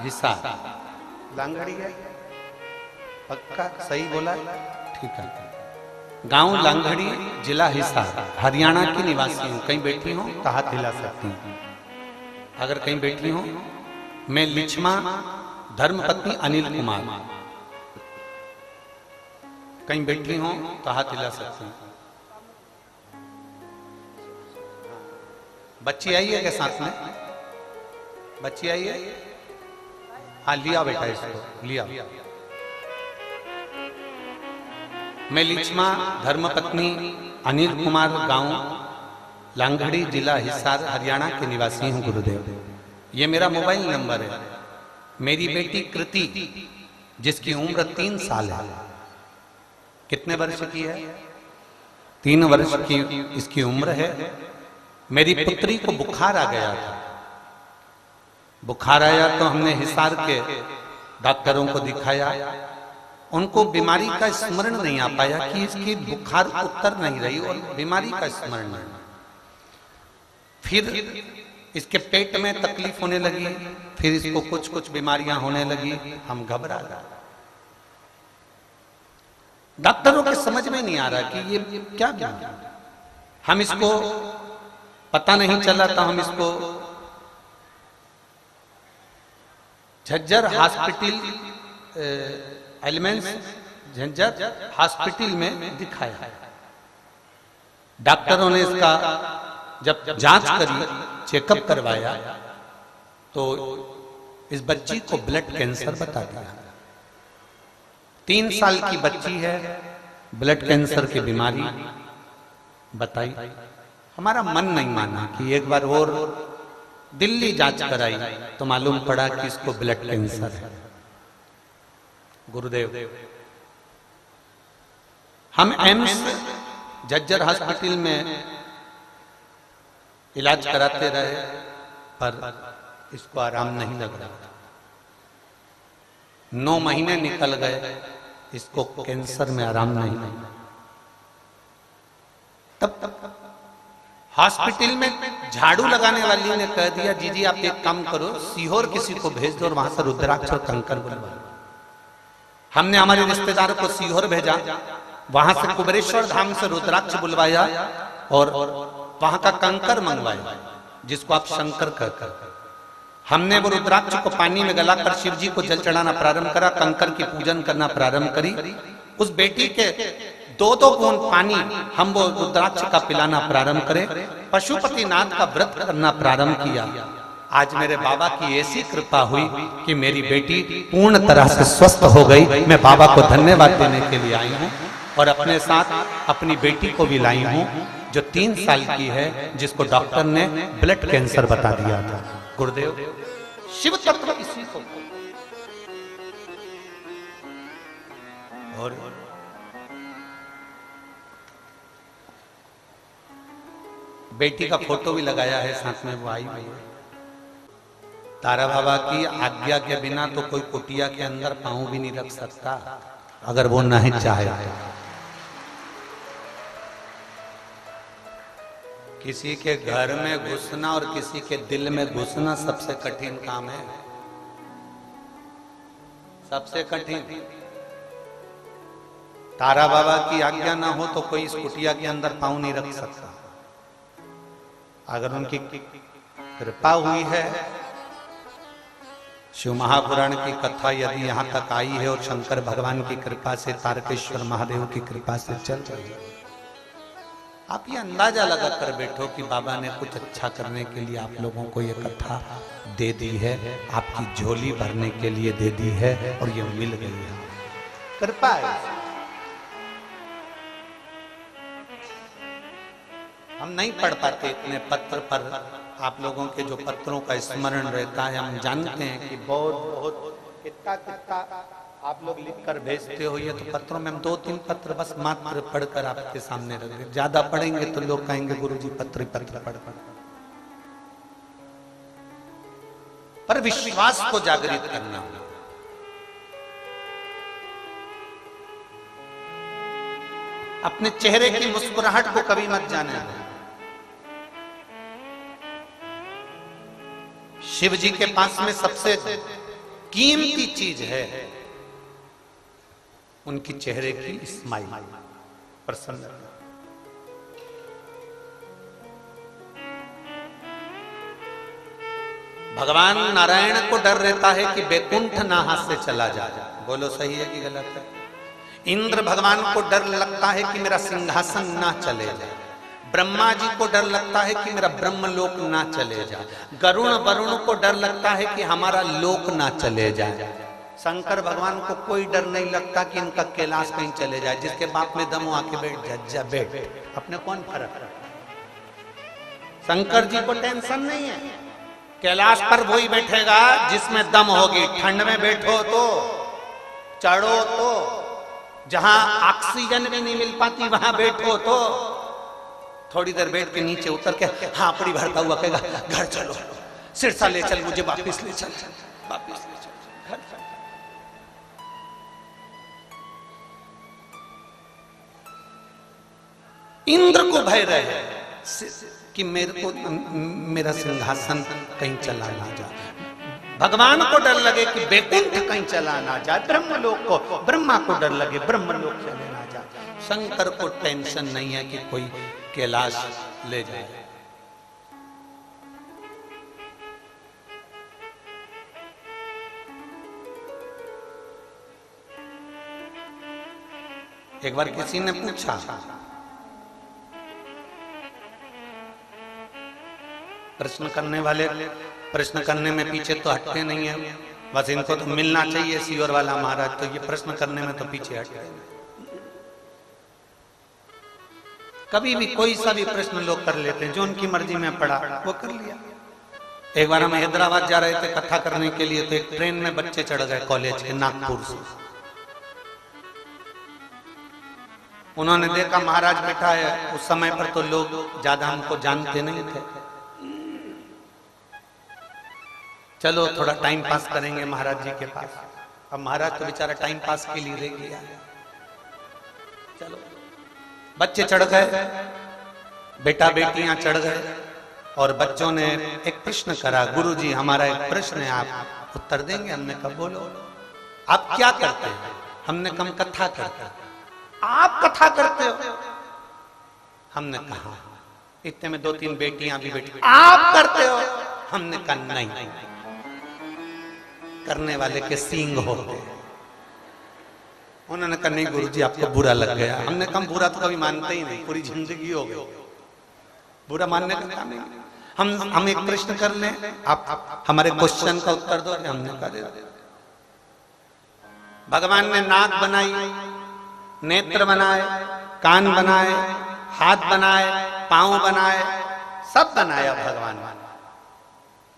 हिसार। लांगड़ी है, पक्का सही बोला? ठीक है। गांव लांगड़ी, जिला हिसार, हरियाणा की निवासी हूं। कहीं बैठी हूं तो हाथ हिला सकती हूं। अगर कहीं बैठी हूं, मैं लिच्छमा धर्मपत्नी अनिल कुमार, कहीं बैठी हूं तो हाथ हिला सकती हूं। बच्ची आई है क्या साथ में? बच्ची आई है? हाँ, लिया बेटा इसको, लिया। मैं लिच्छमा धर्मपत्नी अनिल कुमार, गांव लांगड़ी, जिला हिसार, हरियाणा के निवासी हूं गुरुदेव। ये मेरा मोबाइल नंबर है। मेरी बेटी कृति, जिसकी उम्र 3 साल है। कितने वर्ष की है? 3 वर्ष की इसकी उम्र है। मेरी पुत्री को बुखार आ गया था। बुखार आया तो हमने हिसार के डॉक्टरों को दिखाया। उनको बीमारी का स्मरण नहीं आ पाया कि इसकी बुखार उतर नहीं रही और बीमारी का स्मरण नहीं। फिर इसके पेट में तकलीफ होने लगी, फिर इसको कुछ कुछ बीमारियां होने लगी। हम घबरा गए। डॉक्टरों के समझ में नहीं आ रहा कि ये क्या बीमारी। हम इसको पता नहीं चला तो हम इसको Jhajjar hospital, elements Jhajjar hospital में दिखाया। डॉक्टरों ने इसका जब जांच करी, चेकअप करवाया, तो इस बच्ची को ब्लड कैंसर बता दिया। 3 साल की बच्ची है, ब्लड कैंसर की बीमारी बताई। हमारा मन नहीं माना कि एक बार और दिल्ली जांच कराई तो मालूम पड़ा कि इसको ब्लड कैंसर है। गुरुदेव, हम एम्स झज्जर हॉस्पिटल में इलाज कराते रहे पर इसको आराम नहीं लग रहा था। 9 महीने निकल गए, इसको कैंसर में आराम नहीं लगा। तब हॉस्पिटल में झाड़ू लगाने वाली ने कह दिया, जी आप एक काम करो, सीहोर किसी को भेज दो और वहां से रुद्राक्ष और कंकर बुलवा। हमने हमारे रिश्तेदार को सीहोर भेजा, वहां से कुबेरेश्वर धाम से रुद्राक्ष बुलवाया और वहां का कंकर मंगवाया, जिसको आप शंकर कहकर। हमने वो रुद्राक्ष को पानी में गलाकर शिव जी को जल चढ़ाना प्रारंभ करा, कंकर की पूजन करना प्रारंभ करी। उस बेटी के 2-2 बूंद पानी हम वो रुद्राक्ष का पिलाना प्रारंभ करें, पशुपतिनाथ का व्रत करना प्रारंभ किया। आज मेरे बाबा की ऐसी कृपा हुई कि मेरी बेटी पूर्ण तरह से स्वस्थ हो गई। मैं बाबा को धन्यवाद देने के लिए आई हूँ और अपने साथ अपनी बेटी को भी लाई हूँ, जो 3 साल की है, जिसको डॉक्टर ने ब्लड कैंसर बता दिया था। गुरुदेव, शिव तत्व इसी को। और बेटी का फोटो भी लगाया है साथ में, वो आई हुई है। तारा बाबा की आज्ञा के बिना तो कोई कुटिया के अंदर पांव भी नहीं रख सकता, अगर वो नहीं चाहे। किसी के घर में घुसना और किसी के दिल में घुसना सबसे कठिन काम है, सबसे कठिन। तारा बाबा की आज्ञा ना हो तो कोई इस कुटिया के अंदर पांव नहीं रख सकता। अगर उनकी कृपा हुई है, शिव महापुराण की कथा यदि यहां तक आई है और शंकर भगवान की कृपा से, तारकेश्वर महादेव की कृपा से चल रही है, आप ये अंदाजा लगा कर बैठो कि बाबा ने कुछ अच्छा करने के लिए आप लोगों को ये कथा दे दी है, आपकी झोली भरने के लिए दे दी है और ये मिल गई है, कृपा है। हम नहीं पढ़ पाते इतने पत्र, पर आप लोगों के जो पत्रों का स्मरण रहता है, हम जानते हैं कि बहुत बहुत कितना आप लोग लिख कर भेजते हो। ये तो पत्रों में हम 2-3 पत्र बस मात्र पढ़कर आपके सामने रख दे। ज्यादा पढ़ेंगे तो लोग कहेंगे गुरुजी पत्र पढ़। पर विश्वास को जागृत करना होगा। अपने चेहरे की मुस्कुराहट को कभी मत जाने दो। शिव जी के पास में सबसे कीमती चीज है उनकी चेहरे की स्माइल, प्रसन्नता। भगवान नारायण को डर रहता है कि बैकुंठ ना हाथ से चला जाए। बोलो सही है कि गलत है? इंद्र भगवान को डर लगता है कि मेरा सिंहासन ना चले जाए। ब्रह्मा जी को डर लगता है कि मेरा ब्रह्मलोक ना चले जाए। वरुण को डर लगता है कि हमारा लोक ना चले जाए। शंकर भगवान को कोई डर नहीं लगता कि इनका कैलाश कहीं चले जाए। जिसके बाप में दम हो आके बैठ जा बैठ, अपने कौन फर्क है? शंकर जी को टेंशन नहीं है, कैलाश पर वही बैठेगा जिसमें दम होगी। ठंड में बैठो तो, चढ़ो तो, जहां ऑक्सीजन भी नहीं मिल पाती वहां बैठो तो, थोड़ी देर बैठ के नीचे उतर के हाँ पड़ी भरता हुआ कहेगा घर चलो, सिरसा ले चल, मुझे वापिस ले चल, वापिस ले चल, घर चल। इंद्र को भय रहे कि मेरे को मेरा सिंहासन कहीं चला ना जाए। भगवान को डर लगे कि बैकुंठ कहीं चला ना जाए। ब्रह्मलोक को, ब्रह्मा को डर लगे ब्रह्मलोक चले ना जाए। शंकर को टेंशन नहीं है कि कोई कैलाश ले जाए। एक बार किसी ने पूछा, प्रश्न करने वाले प्रश्न करने में पीछे तो हटते नहीं है, बस इनको तो मिलना चाहिए सीहोर वाला महाराज, तो ये प्रश्न करने में तो पीछे हटते हैं। कभी भी कोई सा भी प्रश्न लोग कर लेते हैं, जो उनकी मर्जी में पड़ा वो कर लिया। एक बार हम हैदराबाद जा रहे थे कथा करने के लिए, तो एक ट्रेन में बच्चे चढ़ गए कॉलेज के, नागपुर से। उन्होंने देखा महाराज बैठा है। उस समय पर तो लोग ज्यादा हमको जानते नहीं थे, चलो थोड़ा टाइम पास करेंगे महाराज जी के पास। अब महाराज तो बेचारा टाइम पास के लिए रह गया। चलो बच्चे चढ़ गए, बेटा बेटियां चढ़ गए और बच्चों ने एक प्रश्न करा, गुरुजी हमारा एक प्रश्न है, आप उत्तर देंगे? हमने कहा बोलो। आप क्या करते हैं? हमने कहा कथा करते हैं। आप कथा करते हो? हमने कहा। इतने में 2-3 बेटियां भी बैठी, आप करते हो? हमने कहा नहीं, करने वाले के सींग होते हैं। उन्होंने कहा नहीं गुरुजी आपको बुरा लग गया। हमने कहा बुरा तो कभी मानते ही नहीं, पूरी जिंदगी हो गई बुरा मानने का काम नहीं। हम एक प्रश्न कर लें, आप हमारे क्वेश्चन का उत्तर दो। हमने कहा दे भगवान ने नाक बनाई, नेत्र बनाए, कान बनाए, हाथ बनाए, पांव बनाए, सब बनाया भगवान।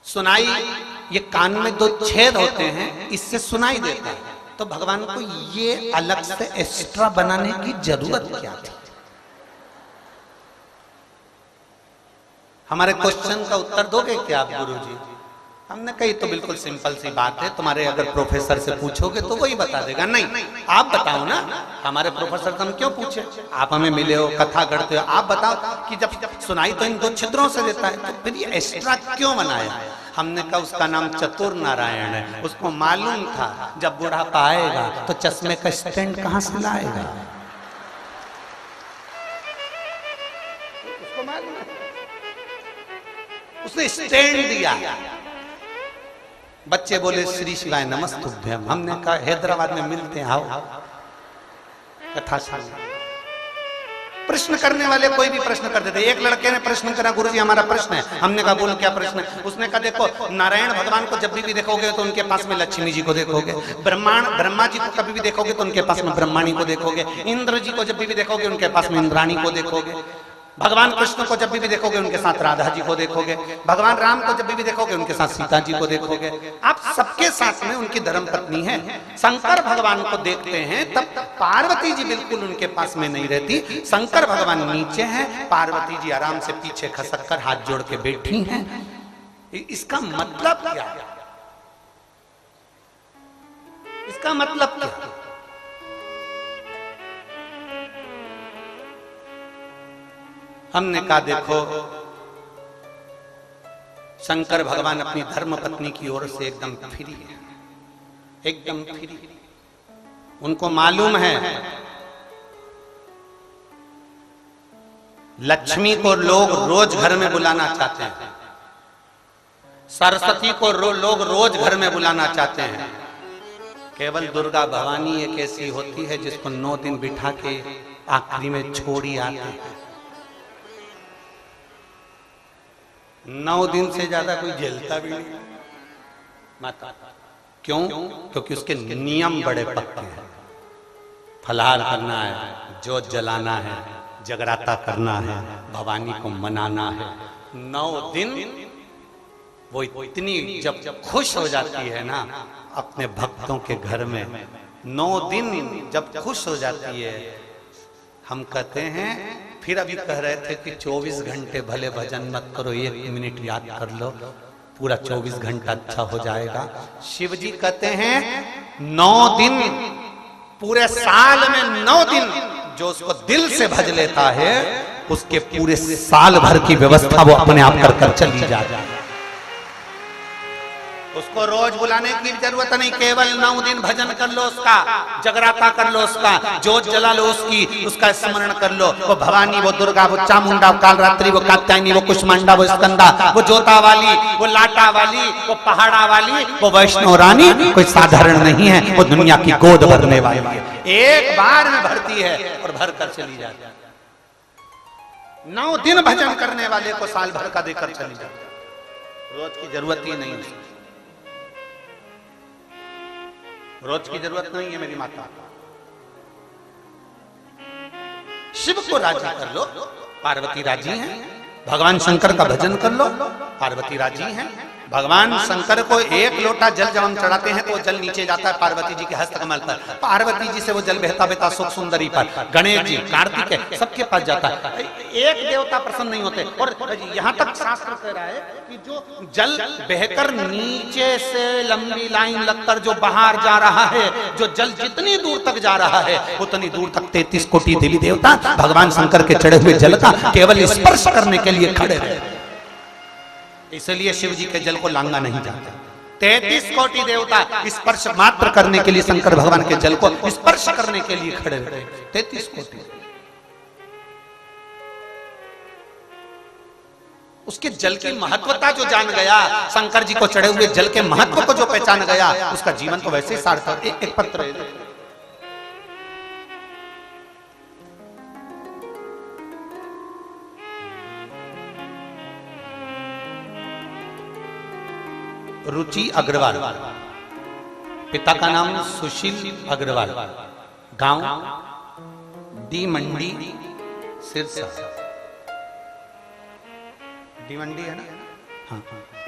सुनाई, ये कान में 2 छेद होते हैं, इससे सुनाई देता है। तो भगवान को ये अलग से एक्स्ट्रा बनाने की जरूरत क्या थी? हमारे क्वेश्चन का उत्तर दोगे क्या आप गुरुजी? हमने कही तो बिल्कुल सिंपल सी बात है, तुम्हारे अगर प्रोफेसर से पूछोगे तो वही बता देगा। नहीं आप बताओ ना, हमारे प्रोफेसर से हम क्यों पूछे? आप हमें मिले हो, कथा करते हो, आप बताओ कि जब सुनाई तो इन 2 छिद्रों से देता है, तो फिर ये एक्स्ट्रा क्यों बनाया? हमने कहा उसका नाम चतुर नारायण है। उसको मालूम था जब बुढ़ापा आएगा तो चश्मे का स्टैंड कहां से लाएगा। उसको मालूम है, उसने स्टैंड दिया। बच्चे बोले श्री शिवाय नमस्तुभ्यम। हमने कहा हैदराबाद में मिलते हैं, आओ कथा सुनो। प्रश्न करने वाले कोई भी प्रश्न कर देते। एक लड़के ने प्रश्न करा, गुरुजी हमारा प्रश्न है। हमने कहा बोलो क्या प्रश्न है? उसने कहा देखो नारायण भगवान को जब भी देखोगे तो उनके पास में लक्ष्मी जी को देखोगे, ब्रह्मा जी को कभी भी देखोगे तो उनके पास में ब्रह्माणी को देखोगे, इंद्र जी को जब भी देखोगे उनके पास में इंद्राणी को देखोगे, भगवान कृष्ण को जब भी देखोगे उनके साथ राधा जी को देखोगे, भगवान राम को जब भी देखोगे उनके साथ सीता जी को देखोगे। आप सबके साथ में उनकी धर्म पत्नी है। शंकर भगवान को देखते हैं तब पार्वती जी बिल्कुल उनके पास में नहीं रहती। शंकर भगवान नीचे हैं, पार्वती जी आराम से पीछे खसक कर हाथ जोड़ के बैठी हैं। इसका मतलब क्या? इसका मतलब क्या? हमने कहा देखो शंकर भगवान अपनी धर्म पत्नी की ओर से एकदम फ्री है, एकदम फ्री। उनको मालूम है लक्ष्मी को लोग रोज घर में बुलाना चाहते हैं, सरस्वती को लोग रोज घर में बुलाना चाहते हैं। केवल दुर्गा भवानी एक ऐसी होती है जिसको 9 दिन बिठा के आखिरी में छोड़ी आते हैं। 9 दिन से ज्यादा कोई झेलता भी नहीं माता। क्यों? क्योंकि उसके नियम बड़े पक्के हैं। फलाहार करना है, जोत जलाना है, जगराता करना है, भवानी को मनाना है। 9 दिन वो इतनी जब खुश हो जाती है ना अपने भक्तों के घर में, 9 दिन जब खुश हो जाती है। हम कहते हैं, फिर अभी कह रहे थे कि 24 घंटे भले भजन मत करो, 1 मिनट याद कर लो, पूरा 24 घंटा अच्छा हो जाएगा। शिव जी कहते हैं 9 दिन, पूरे साल में 9 दिन जो उसको दिल से भज लेता है उसके पूरे साल भर की व्यवस्था वो अपने आप कर कर चली जाए। उसको रोज बुलाने की जरूरत नहीं, केवल 9 दिन भजन कर लो उसका, जगराता कर लो उसका, जोत जला लो उसकी, उसका स्मरण कर लो। वो भवानी, वो दुर्गा, वो चामुंडा, वो कालरात्रि, वो कात्यायनी, वो कुष्मांडा, वो स्कंदा, वो जोता वाली, वो लाटा वाली, वो पहाड़ा वाली, वो वैष्णो रानी कोई साधारण नहीं है। वो दुनिया की गोद भरने वाली है, एक बार में भरती है और भर कर चली जाती है। 9 दिन भजन करने वाले को साल भर का देकर चली जाती है। रोज की जरूरत ही नहीं है, रोज की जरूरत नहीं है मेरी माता। शिव को राजी कर लो, पार्वती राजी हैं। भगवान शंकर का भजन कर लो, पार्वती राजी हैं। भगवान शंकर को एक लोटा जल जब हम चढ़ाते हैं तो जल नीचे जाता है पार्वती जी के हस्त कमल पर, पार्वती जी से वो जल बहता बहता सुख सुंदरी पर, गणेश जी, कार्तिक, सबके पास जाता है। एक देवता प्रसन्न नहीं होते। और यहाँ तक शास्त्र कह रहा है कि जो जल बहकर नीचे से लंबी लाइन लगकर जो बाहर जा रहा है, जो जल जितनी दूर तक जा रहा है उतनी दूर तक 33 कोटि देवी देवता भगवान शंकर के चढ़े हुए जल का केवल स्पर्श करने के लिए खड़े रहे। इसलिए शिव जी के जल को लांगा नहीं जाता। 33 कोटि देवता स्पर्श मात्र करने के लिए शंकर भगवान के जल को स्पर्श करने के लिए खड़े रहे। 33 कोटि। उसके जल की महत्वता जो जान गया, शंकर जी को चढ़े हुए जल के महत्व को जो पहचान गया, उसका जीवन तो वैसे ही सार्थक। एक पत्र रुचि अग्रवाल, पिता का नाम सुशील अग्रवाल, गांव डी मंडी सिरसा। डी मंडी है ना? हाँ,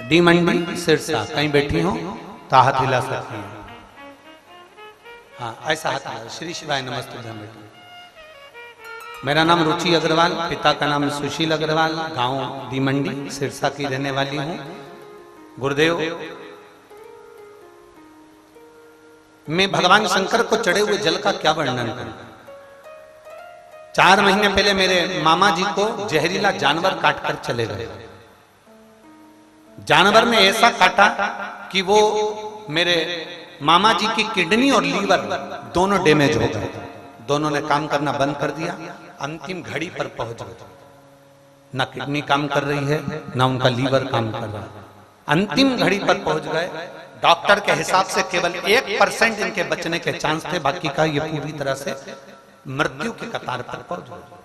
डी मंडी सिरसा। कहीं बैठी हो तो हाथ हिला सकती हैं। हाँ, ऐसा हाथ हिला। श्री शिवाय नमस्ते। बेटी, मेरा नाम रुचि अग्रवाल, पिता का नाम सुशील अग्रवाल, गांव डी मंडी सिरसा की रहने वाली हूँ। गुरुदेव, मैं भगवान शंकर को चढ़े हुए जल का क्या वर्णन करूं। 4 महीने पहले मेरे मामा जी को जहरीला जानवर काटकर चले गए। जानवर ने ऐसा काटा कि वो मेरे मामा जी की किडनी और लीवर दोनों डैमेज हो गए। दोनों ने काम करना बंद कर दिया। अंतिम घड़ी पर पहुंच गए। ना किडनी काम कर रही है, ना उनका लीवर काम कर रहा है। अंतिम घड़ी पर पहुंच गए। डॉक्टर के हिसाब से केवल 1% इनके बचने के चांस थे, बाकी का ये पूरी तरह से मृत्यु के कतार पर पहुंच गए।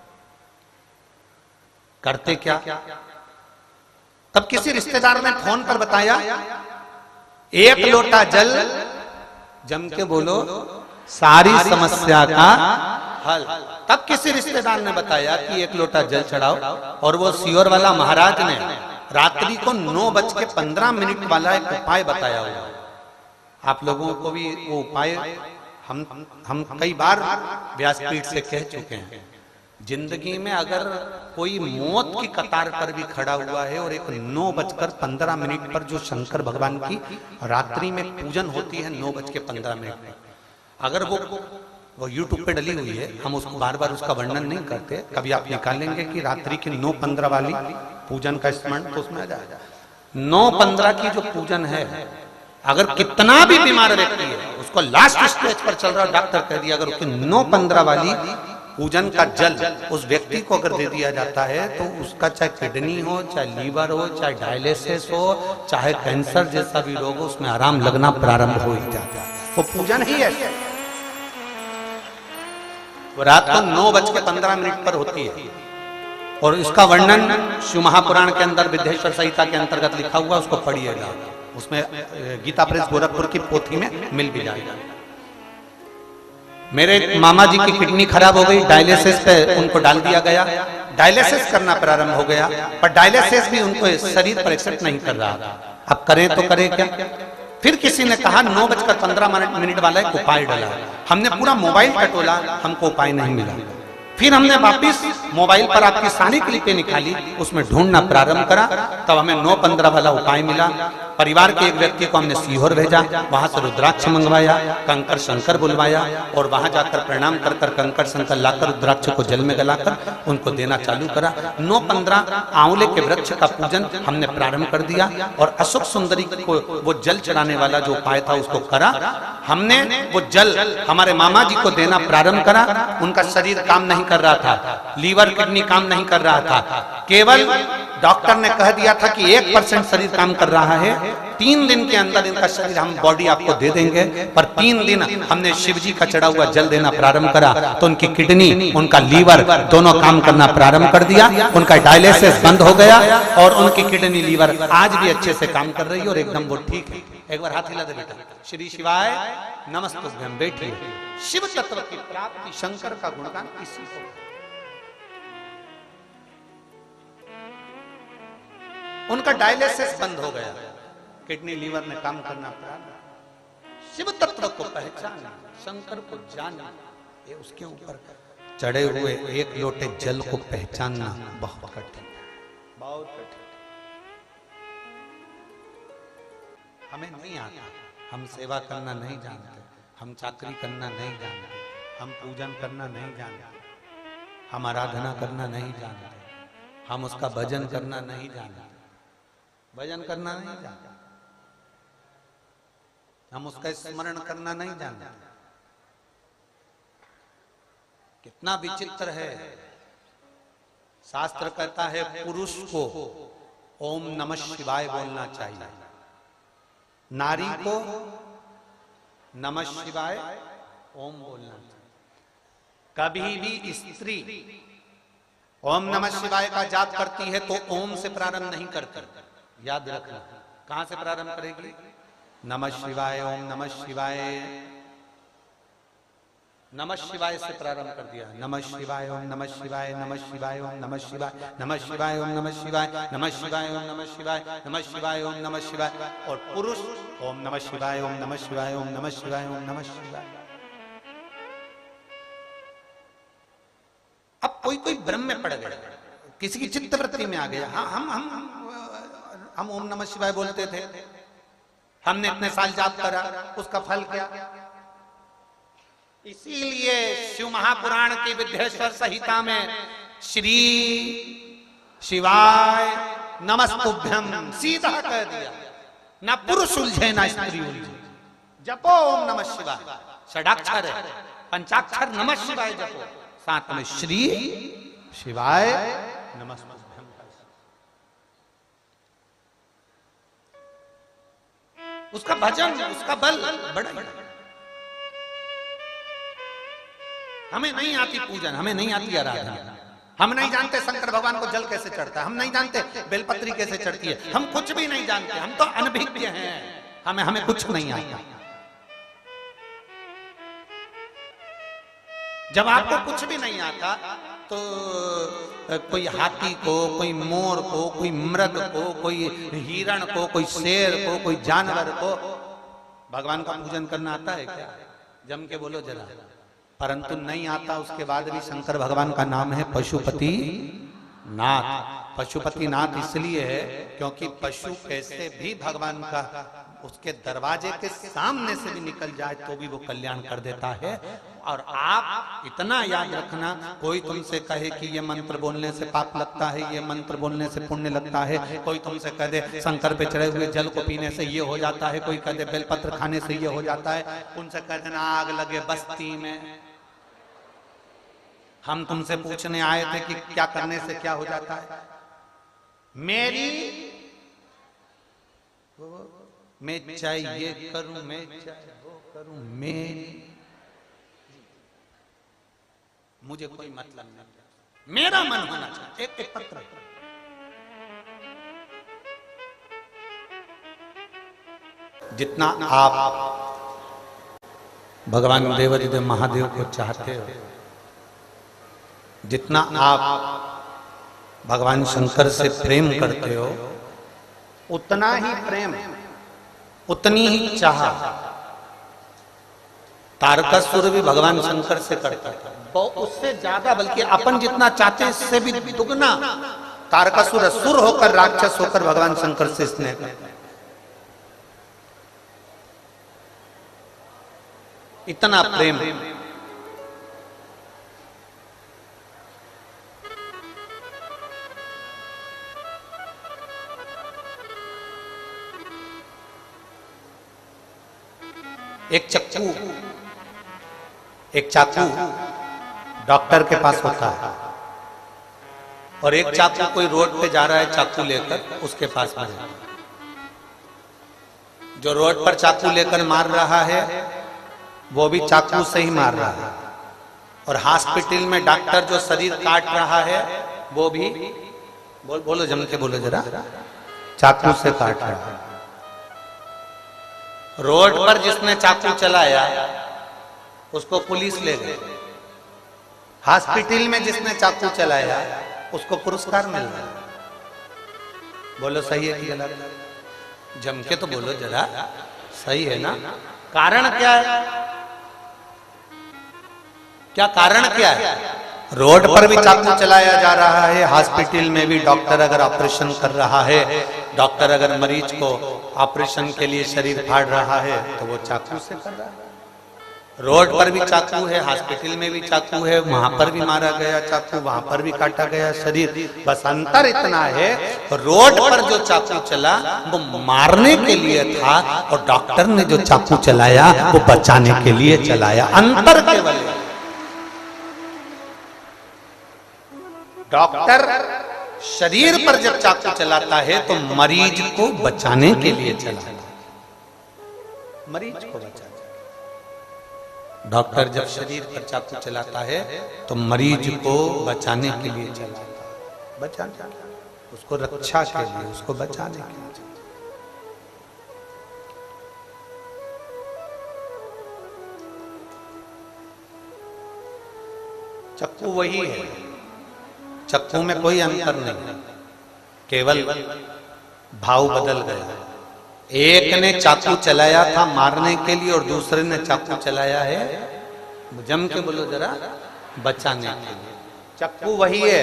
करते क्या? तब किसी रिश्तेदार ने फोन पर बताया, 1 लोटा जल, जम के बोलो, सारी समस्या का हल। तब किसी रिश्तेदार ने बताया कि 1 लोटा जल चढ़ाओ, और वो सीहोर वाला महाराज ने रात्रि को 9:15 वाला एक उपाय बताया हुआ। आप लोगों को भी वो उपाय हम कई बार व्यासपीठ से कह चुके हैं। जिंदगी में अगर कोई मौत की कतार पर भी खड़ा हुआ है और एक 9:15 पर जो शंकर भगवान की रात्रि में पूजन होती है 9:15 पर, अगर वो YouTube पे डली हुई है, हम उसको बार बार उसका वर्णन नहीं करते। कभी आप निकालेंगे कि रात्रि की 9:15 वाली पूजन का स्मरण, तो उसमें आ जाएगा। 9:15 की जो पूजन है, अगर कितना भी बीमार व्यक्ति है, उसको लास्ट स्टेज पर चल रहा है, डॉक्टर कह दिया, अगर उसकी 9:15 वाली पूजन का जल उस व्यक्ति को अगर दे दिया जाता है, तो उसका चाहे किडनी हो, चाहे लीवर हो, चाहे डायलिसिस हो, चाहे कैंसर जैसा भी रोग हो, उसमें आराम लगना प्रारंभ हो ही जाता है। वो पूजन ही है। वो रात को 9:15 पर होती है। और इसका वर्णन शिव महापुराण के अंदर विद्येश्वर संहिता के अंतर्गत लिखा हुआ, उसको पढ़िएगा। उसमें गीता प्रेस गोरखपुर की पोथी में मिल भी जाएगा। मेरे मामा जी की किडनी खराब हो गई, डायलिसिस पे उनको डाल दिया गया। डायलिसिस करना प्रारंभ हो गया, पर डायलिसिस भी उनको शरीर पर एक्सेप्ट नहीं कर रहा। अब करें तो करें क्या? फिर किसी ने कहा 9:15 वाला एक उपाय डाला। हमने पूरा मोबाइल टटोला, हमको उपाय नहीं मिला। फिर हमने वापिस मोबाइल पर आपकी सारी क्लिपें निकाली, उसमें ढूंढना प्रारंभ करा, तब हमें 9:15 वाला उपाय मिला। परिवार के एक व्यक्ति को हमने सीहोर भेजा, वहां से रुद्राक्ष मंगवाया, कंकर शंकर बुलवाया, और वहां जाकर प्रणाम कर कर कंकर शंकर लाकर रुद्राक्ष को जल में गलाकर उनको देना चालू करा। 9:15 आंवले के वृक्ष का पूजन हमने प्रारंभ कर दिया, और अशोक सुंदरी को वो जल चढ़ाने वाला जो उपाय था उसको करा। हमने वो जल हमारे मामा जी को देना प्रारंभ करा। उनका शरीर काम नहीं कर रहा था, लीवर किडनी काम नहीं कर रहा था, केवल डॉक्टर ने कह दिया था कि 1% शरीर काम कर रहा है। 3 दिन के अंदर इनका शरीर हम बॉडी आपको दे देंगे। पर 3 दिन हमने शिव जी का चढ़ा हुआ जल देना प्रारंभ करा, तो उनकी किडनी, उनका लीवर दोनों काम करना प्रारंभ कर दिया। उनका डायलिसिस बंद हो गया, और उनकी किडनी लीवर आज भी अच्छे से काम कर रही है, और एकदम वो ठीक है। एक बार हाथ हिला दे बेटा। श्री शिवाय नमस्तुभ्यं। बैठिए। शिव तत्व की प्राप्ति, शंकर का गुणगान इसी को। उनका डायलिसिस बंद हो गया, किडनी लीवर ने काम करना प्रारंभ, शिव तत्व को पहचाना, शंकर को जानना, ये उसके ऊपर चढ़े हुए एक लोटे जल को पहचानना बहुत कठिन है, बहुत कठिन। हमें नहीं आता, हम सेवा करना नहीं जानते, हम चाकरी करना नहीं जानते, हम पूजन करना नहीं जानते, हम आराधना करना नहीं जानते, हम उसका भजन करना नहीं जानते, भजन करना नहीं जानते, हम उसका स्मरण करना नहीं जानते। कितना विचित्र है। शास्त्र कहता है पुरुष को ओम नमः शिवाय बोलना चाहिए, नारी को नमः शिवाय ओम बोलना चाहिए। कभी भी स्त्री ओम नमः शिवाय का जाप करती है तो ओम से प्रारंभ नहीं करती, याद रखना। कहां से प्रारंभ करेगी? नमः शिवाय, ओम नमः शिवाय, नमः शिवाय से प्रारंभ कर दिया। नमः शिवाय, ओम नमः शिवाय, नमः शिवाय, ओम नमः शिवाय, नमः शिवाय, ओम नमः शिवाय, नमः शिवाय, ओम नमः शिवाय, नमः शिवाय, ओम नमः शिवाय। और पुरुष ओम नमः शिवाय, ओम नमः शिवाय, ओम नमः शिवाय, ओम नमः शिवाय। अब कोई कोई भ्रम में पड़ गया, किसी की चित्तवृत्ति में आ गया। हाँ, हम ओम नमः शिवाय बोलते थे, हमने इतने साल जाप करा, उसका फल क्या? इसीलिए शिव महापुराण की विद्येश्वर संहिता में श्री शिवाय नमस्तुभ्यम सीधा कह दिया। ना पुरुष उलझे ना स्त्री उलझे, जपो ओम नमः शिवाय। षडाक्षर है, पंचाक्षर नमः शिवाय जपो, साथ में श्री शिवाय नमस्तुभ्यम। उसका भजन, उसका बल बड़ा। हमें नहीं आती पूजन, हमें नहीं आती आराधना, हम नहीं जानते शंकर भगवान को जल कैसे चढ़ता है, हम नहीं जानते बेलपत्री कैसे चढ़ती है, हम कुछ भी नहीं जानते, हम तो अनभिज्ञ हैं, हमें कुछ नहीं आता। जब आपको कुछ भी नहीं आता तो कोई हाथी को, कोई मोर को, कोई मृग को, कोई हिरण को, कोई शेर को, कोई जानवर को भगवान का पूजन करना आता है क्या? जम के बोलो जरा। परंतु नहीं आता, उसके बाद भी शंकर भगवान का नाम है पशुपति नाथ। पशुपति नाथ इसलिए है क्योंकि पशु कैसे भी भगवान का उसके दरवाजे के सामने से भी निकल जाए तो भी वो कल्याण कर देता है। और आप इतना याद रखना, कोई तुमसे कहे कि ये मंत्र बोलने से पाप लगता है, ये मंत्र बोलने से पुण्य लगता है, कोई तुमसे कह दे शंकर पे चढ़े हुए जल को पीने से ये हो जाता है, कोई कह दे बेलपत्र खाने से ये हो जाता है, उनसे कह देना आग लगे बस्ती में। हम तुमसे पूछने आए थे कि क्या करने से क्या हो जाता है। मैं चाहे ये करूं, मैं चाहे वो करूं, मुझे कोई मतलब नहीं, मेरा मन होना चाहिए। एक पत्र जितना आप भगवान देवाधिदेव महादेव को चाहते हो, जितना आप भगवान शंकर से प्रेम करते हो, उतना ही प्रेम, उतनी ही चाह तारकासुर भी भगवान शंकर से करता था, उससे ज्यादा, बल्कि अपन जितना चाहते इससे भी दुगना तारकासुर असुर होकर, राक्षस होकर भगवान शंकर से स्नेह करता। इतना प्रेम। एक चाकू डॉक्टर के पास होता है, और एक चाकू कोई रोड पे जा रहा है चाकू लेकर, उसके पास में। जो रोड पर चाकू लेकर मार रहा है वो भी चाकू से ही मार रहा है, और हॉस्पिटल में डॉक्टर जो शरीर काट रहा है वो भी बोलो जम के बोलो जरा, चाकू से काट रहा है। रोड पर जिसने चाकू चलाया उसको पुलिस ले गई, हॉस्पिटल में जिसने चाकू चलाया उसको पुरस्कार मिल गया। बोलो सही है कि गलत? जम के तो बोलो जरा, सही है ना? कारण क्या है? क्या कारण क्या है? रोड पर भी चाकू चलाया जा रहा है, हॉस्पिटल में भी डॉक्टर अगर ऑपरेशन कर रहा है, डॉक्टर अगर मरीज को ऑपरेशन के लिए शरीर फाड़ रहा है तो वो चाकू से कर रहा है। रोड पर भी चाकू है, हॉस्पिटल में भी चाकू है, वहां पर भी मारा गया चाकू, वहां पर भी काटा गया शरीर। बस अंतर इतना है, रोड पर जो चाकू चला वो मारने के लिए था और डॉक्टर ने जो चाकू चलाया वो बचाने के लिए चलाया। अंतर केवल डॉक्टर शरीर पर जब चाकू चलाता है तो मरीज को बचाने के लिए चलाता है, मरीज को बचाने। डॉक्टर जब शरीर पर चाकू चलाता है तो मरीज को बचाने के लिए चलाता है, बचाने, उसको रक्षा के लिए, उसको बचाने के लिए। चाकू वही है, चाकू में कोई अंतर नहीं, केवल भाव बदल गया। एक ने चाकू चलाया था मारने के लिए और दूसरे ने चाकू चलाया है, जम के बोलो जरा, बचाने के लिए। चाकू वही है,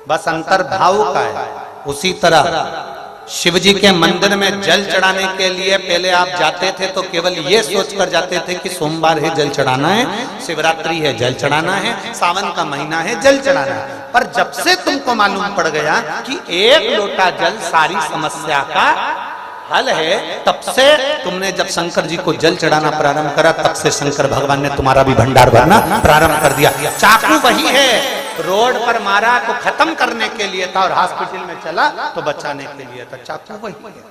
बस अंतर भाव का है। उसी तरह शिव जी के मंदिर में जल चढ़ाने के लिए पहले आप जाते थे तो केवल ये सोचकर जाते थे कि सोमवार है जल चढ़ाना है, शिवरात्रि है जल चढ़ाना है, सावन का महीना है जल चढ़ाना है। पर जब से तुमको मालूम पड़ गया कि एक लोटा जल सारी समस्या का हल है, तब से तुमने जब शंकर जी को जल चढ़ाना प्रारंभ करा, तब से शंकर भगवान ने तुम्हारा भी भंडार भरना प्रारंभ कर दिया। चाकू वही है, रोड पर मारा तो खत्म करने के लिए था और हॉस्पिटल में चला तो बचाने के लिए था। चाकू वही है,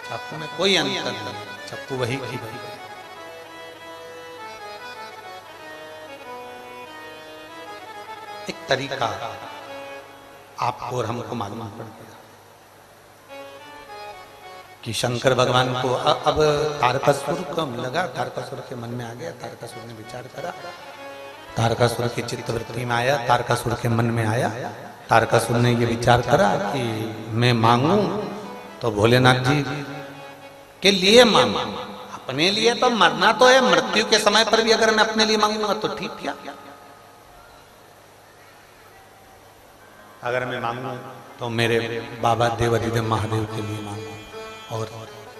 चाकू में कोई अंतर नहीं, चाकू वही की वही। एक तरीका आपको और हमको मालूम पड़ गया कि शंकर भगवान को अब तारकासुर कम लगा, तारकासुर के मन में आ गया, तारकासुर ने विचार करा, तारकासुर की चित्तवृत्ति में आया, तारकासुर के मन में आया। तारकासुर ने ये विचार करा कि मैं मांगू तो भोलेनाथ जी के लिए मांगू, अपने लिए तो मरना तो है, मृत्यु के समय पर भी अगर मैं अपने लिए मांगूंगा तो ठीक क्या, अगर मैं मांगू तो मेरे बाबा देवाधिदेव महादेव के लिए मांगू। और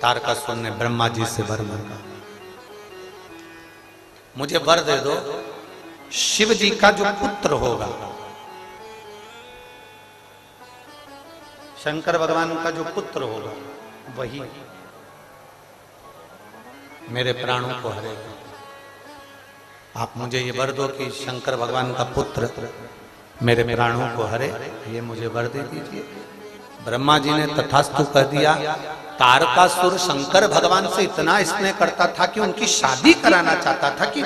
तारकासुर ने ब्रह्मा जी से वर मांगा, मुझे वर दे दो, शिव जी का जो पुत्र होगा, शंकर भगवान का जो पुत्र होगा वही मेरे प्राणों को हरेगा। आप मुझे ये वर दो कि शंकर भगवान का पुत्र मेरे प्राणों को हरे, ये मुझे वर दे दीजिए। ब्रह्मा जी ने तथास्तु कह दिया। तारकासुर शंकर भगवान से इतना स्नेह करता था कि उनकी शादी कराना चाहता था कि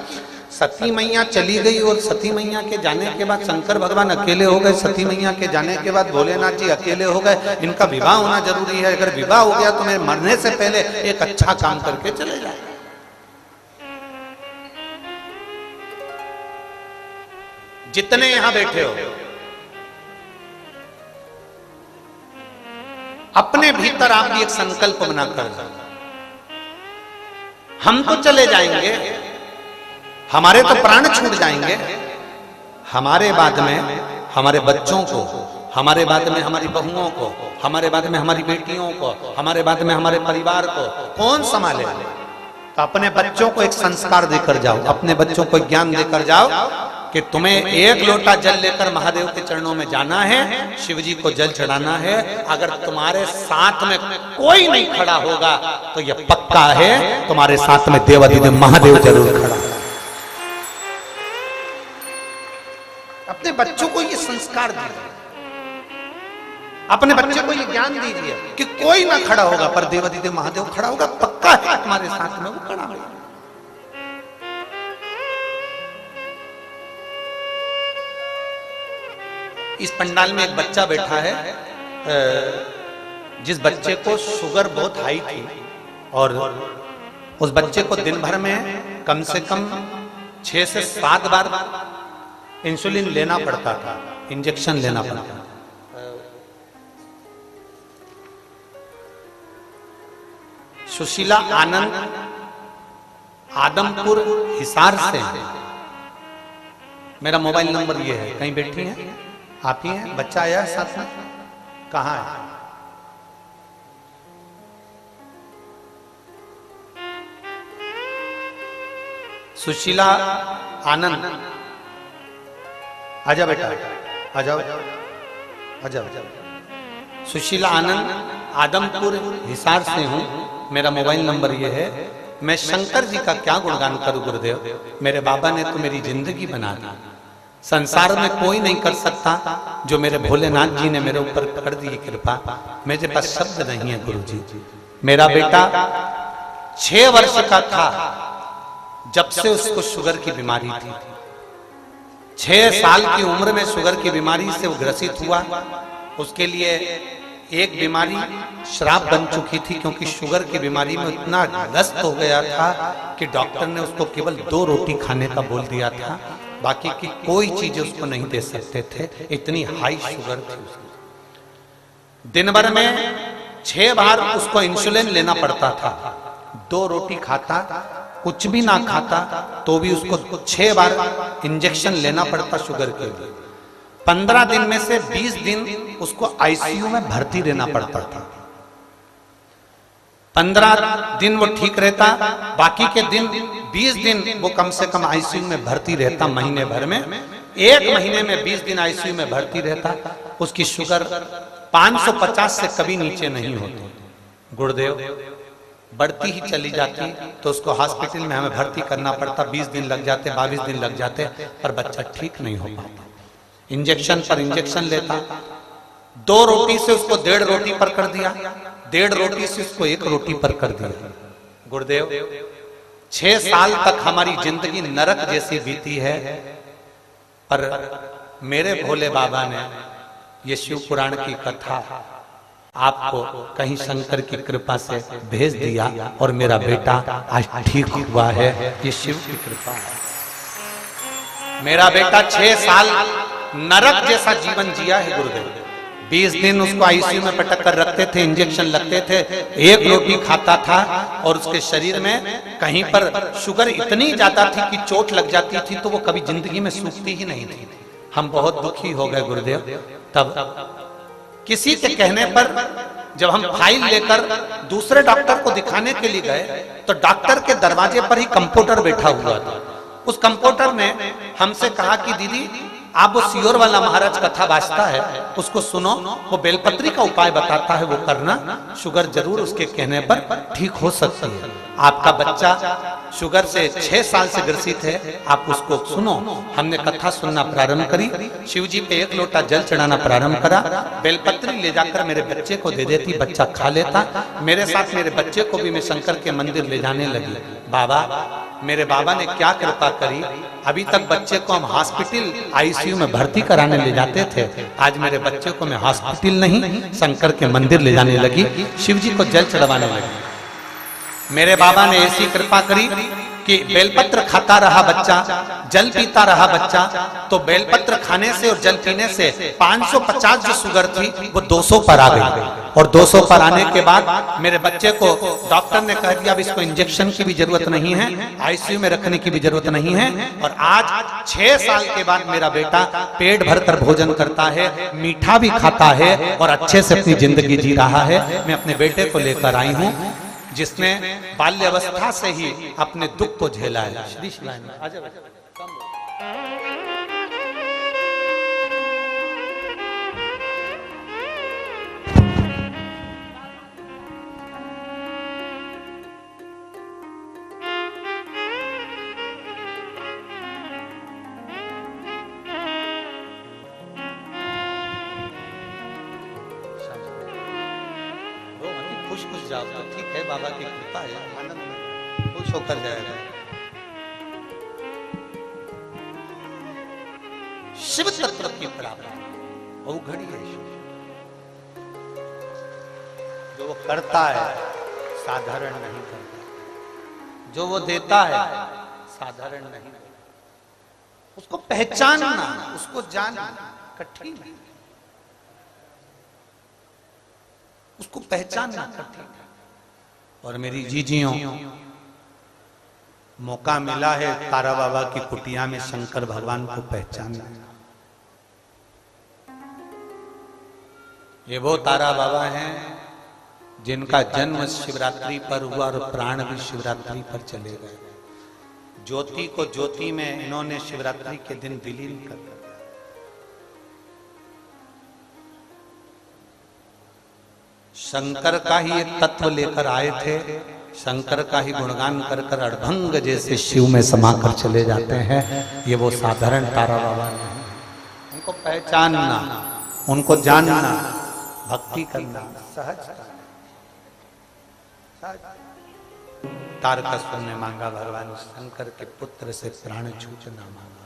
सती मैया चली गई और सती मैया के जाने के बाद शंकर भगवान अकेले हो गए, सती मैया के जाने के बाद भोलेनाथ जी अकेले हो गए, इनका विवाह होना जरूरी है। अगर विवाह हो गया तो मैं मरने से पहले एक अच्छा काम करके चले जाए। जितने यहां बैठे हो अपने भीतर आप भी एक संकल्प बनाकर, हम तो चले जाएंगे, हमारे तो प्राण छूट जाएंगे, हमारे बाद में हमारे बच्चों को, हमारे बाद में हमारी बहुओं को, हमारे बाद में हमारी बेटियों को, हमारे बाद में हमारे परिवार को कौन संभाले? तो अपने बच्चों को एक संस्कार देकर जाओ, अपने बच्चों को ज्ञान देकर जाओ कि तुम्हें एक लोटा जल लेकर महादेव के चरणों में जाना है, शिव जी को जल चढ़ाना है। अगर तुम्हारे साथ में कोई नहीं खड़ा होगा तो यह पक्का है तुम्हारे साथ में देवाधिदेव महादेव जरूर खड़ा है। अपने बच्चों को ये संस्कार दीजिए, अपने बच्चे को ये ज्ञान दीजिए कि कोई ना खड़ा होगा पर देवाधिदेव महादेव खड़ा होगा, पक्का है तुम्हारे साथ में वो खड़ा होगा। इस पंडाल में एक बच्चा बैठा है, जिस बच्चे को शुगर बहुत हाई थी और उस बच्चे को दिन भर में कम से कम 6 से 7 बार इंसुलिन लेना पड़ता था, इंजेक्शन लेना पड़ता था। सुशीला आनंद आदमपुर हिसार से। मेरा मोबाइल नंबर ये है। कहीं बैठी हैं आप ही हैं? बच्चा आया साथ में? कहाँ है? सुशीला आनंद, आजा बेटा, आ जाओ, आ जाओ। सुशीला आनंद आदमपुर हिसार से हूं। मेरा मोबाइल नंबर ये है। मैं शंकर जी का क्या गुणगान करूं गुरुदेव, मेरे बाबा ने तो मेरी जिंदगी बना दी। संसार में कोई नहीं कर सकता जो मेरे भोलेनाथ जी ने मेरे ऊपर कर दी कृपा। मेरे पास शब्द नहीं है गुरु जी। मेरा बेटा 6 वर्ष का था जब से उसको शुगर की बीमारी थी। 6 साल की उम्र में शुगर की बीमारी से वो ग्रसित हुआ। उसके लिए एक बीमारी श्राप बन चुकी थी, क्योंकि शुगर की बीमारी में इतना ग्रस्त हो गया था कि डॉक्टर ने उसको केवल 2 रोटी खाने का बोल दिया था, बाकी की कोई चीज उसको नहीं दे सकते थे, इतनी हाई शुगर थी उसकी। दिन भर में 6 बार उसको इंसुलिन लेना पड़ता था। 2 रोटी खाता, कुछ भी ना खाता तो भी उसको 6 बार इंजेक्शन लेना पड़ता शुगर के लिए। 15 दिन में से 20 दिन उसको आईसीयू में भर्ती रहना पड़ता था। 15 दिन वो ठीक रहता, बाकी के दिन 20 दिन वो कम से कम आईसीयू में भर्ती रहता। महीने भर में 1 महीने में 20 दिन आईसीयू में भर्ती रहता। उसकी शुगर 550 से कभी नीचे नहीं होती। गुरुदेव बढ़ती ही चली जाती तो उसको हॉस्पिटल में हमें भर्ती करना पड़ता। 20 दिन लग जाते, 22 दिन लग जाते, पर बच्चा ठीक नहीं हो पाता। इंजेक्शन पर इंजेक्शन लेता। 2 रोटी से उसको 1.5 रोटी पर कर दिया, 1.5 रोटी से उसको 1 रोटी पर कर दिया। गुरुदेव 6 साल तक हमारी जिंदगी नरक जैसी बीती है, पर मेरे भोले बाबा ने ये शिव पुराण की कथा आपको कहीं शंकर की कृपा से भेज दिया और मेरा बेटा आज ठीक हुआ है। ये शिव की कृपा है। मेरा बेटा 6 साल नरक जैसा जीवन जिया है गुरुदेव। 20 दिन उसको आईसीयू में पटक कर रखते थे, इंजेक्शन लगते थे, 1 रोटी खाता था और उसके शरीर में कहीं पर शुगर इतनी ज्यादा थी कि चोट लग जाती थी तो वो कभी जिंदगी में सूखती ही नहीं थी। हम बहुत दुखी हो गए गुरुदेव। तब किसी के कहने पर जब हम फाइल लेकर दूसरे डॉक्टर को दिखाने के लिए गए तो डॉक्टर के दरवाजे पर ही कंप्यूटर बैठा हुआ था। उस कंप्यूटर ने हमसे कहा कि दीदी आप वो सियोर वाला महाराज कथा वाचता है, उसको सुनो, वो बेलपत्री का उपाय बताता है, वो करना, शुगर जरूर उसके कहने पर ठीक हो सकती है। आपका बच्चा शुगर से 6 साल से ग्रसित है, आप उसको सुनो। हमने कथा सुनना प्रारंभ करी। शिव जी पे 1 लोटा जल चढ़ाना प्रारंभ करा। बेलपत्री ले जाकर मेरे बच्चे को दे देती, बच्चा खा लेता। मेरे साथ मेरे बच्चे को भी मैं शंकर के मंदिर ले जाने लगी। बाबा, मेरे बाबा ने क्या कृपा करी, अभी तक बच्चे को हम हॉस्पिटल आईसीयू में भर्ती कराने ले जाते थे, आज मेरे बच्चे को मैं हॉस्पिटल नहीं शंकर के मंदिर ले जाने लगी, शिव जी को जल चढ़वाने लगी। मेरे बाबा ने ऐसी कृपा करी कि बेलपत्र खाता रहा बच्चा, जल पीता रहा बच्चा, तो बेलपत्र खाने से और जल पीने से 550 जो शुगर थी वो 200 पर आ गई। और 200 पर आने के बाद मेरे बच्चे को डॉक्टर ने कह दिया अब इसको इंजेक्शन की भी जरूरत नहीं है, आईसीयू में रखने की भी जरूरत नहीं है। और आज 6 साल के बाद मेरा बेटा पेट भरकर भोजन करता है, मीठा भी खाता है और अच्छे से अपनी जिंदगी जी रहा है। मैं अपने बेटे को लेकर आई हूँ जिसने बाल्य अवस्था से ही अपने दुख को झेला है। श्री शिवाय। खुश खुश जाओ तो ठीक है, बाबा की कृपा है, आनंद में खुश होकर जाएगा। शिव तत्व की प्राप्ति वो घड़ी है। जो वो करता है साधारण नहीं करता, जो वो देता है साधारण नहीं, उसको पहचानना, उसको जानना कठिन है, उसको पहचानना कठिन है। और मेरी जीजियों, मौका मिला है तारा बाबा की कुटिया में शंकर भगवान को पहचानने। ये वो तारा बाबा हैं जिनका जन्म शिवरात्रि पर हुआ और प्राण भी शिवरात्रि पर चले गए। ज्योति को ज्योति में इन्होंने शिवरात्रि के दिन विलीन कर दिया। शंकर का ही एक तत्व लेकर आए थे, शंकर का ही गुणगान कर कर अड़भंग जैसे शिव में समाकर चले जाते हैं। ये वो साधारण तारा बाबा नहीं, उनको पहचानना, उनको जानना, भक्ति करना सहज। तारकासुर ने मांगा भगवान शंकर के पुत्र से प्राण छूटना मांगा,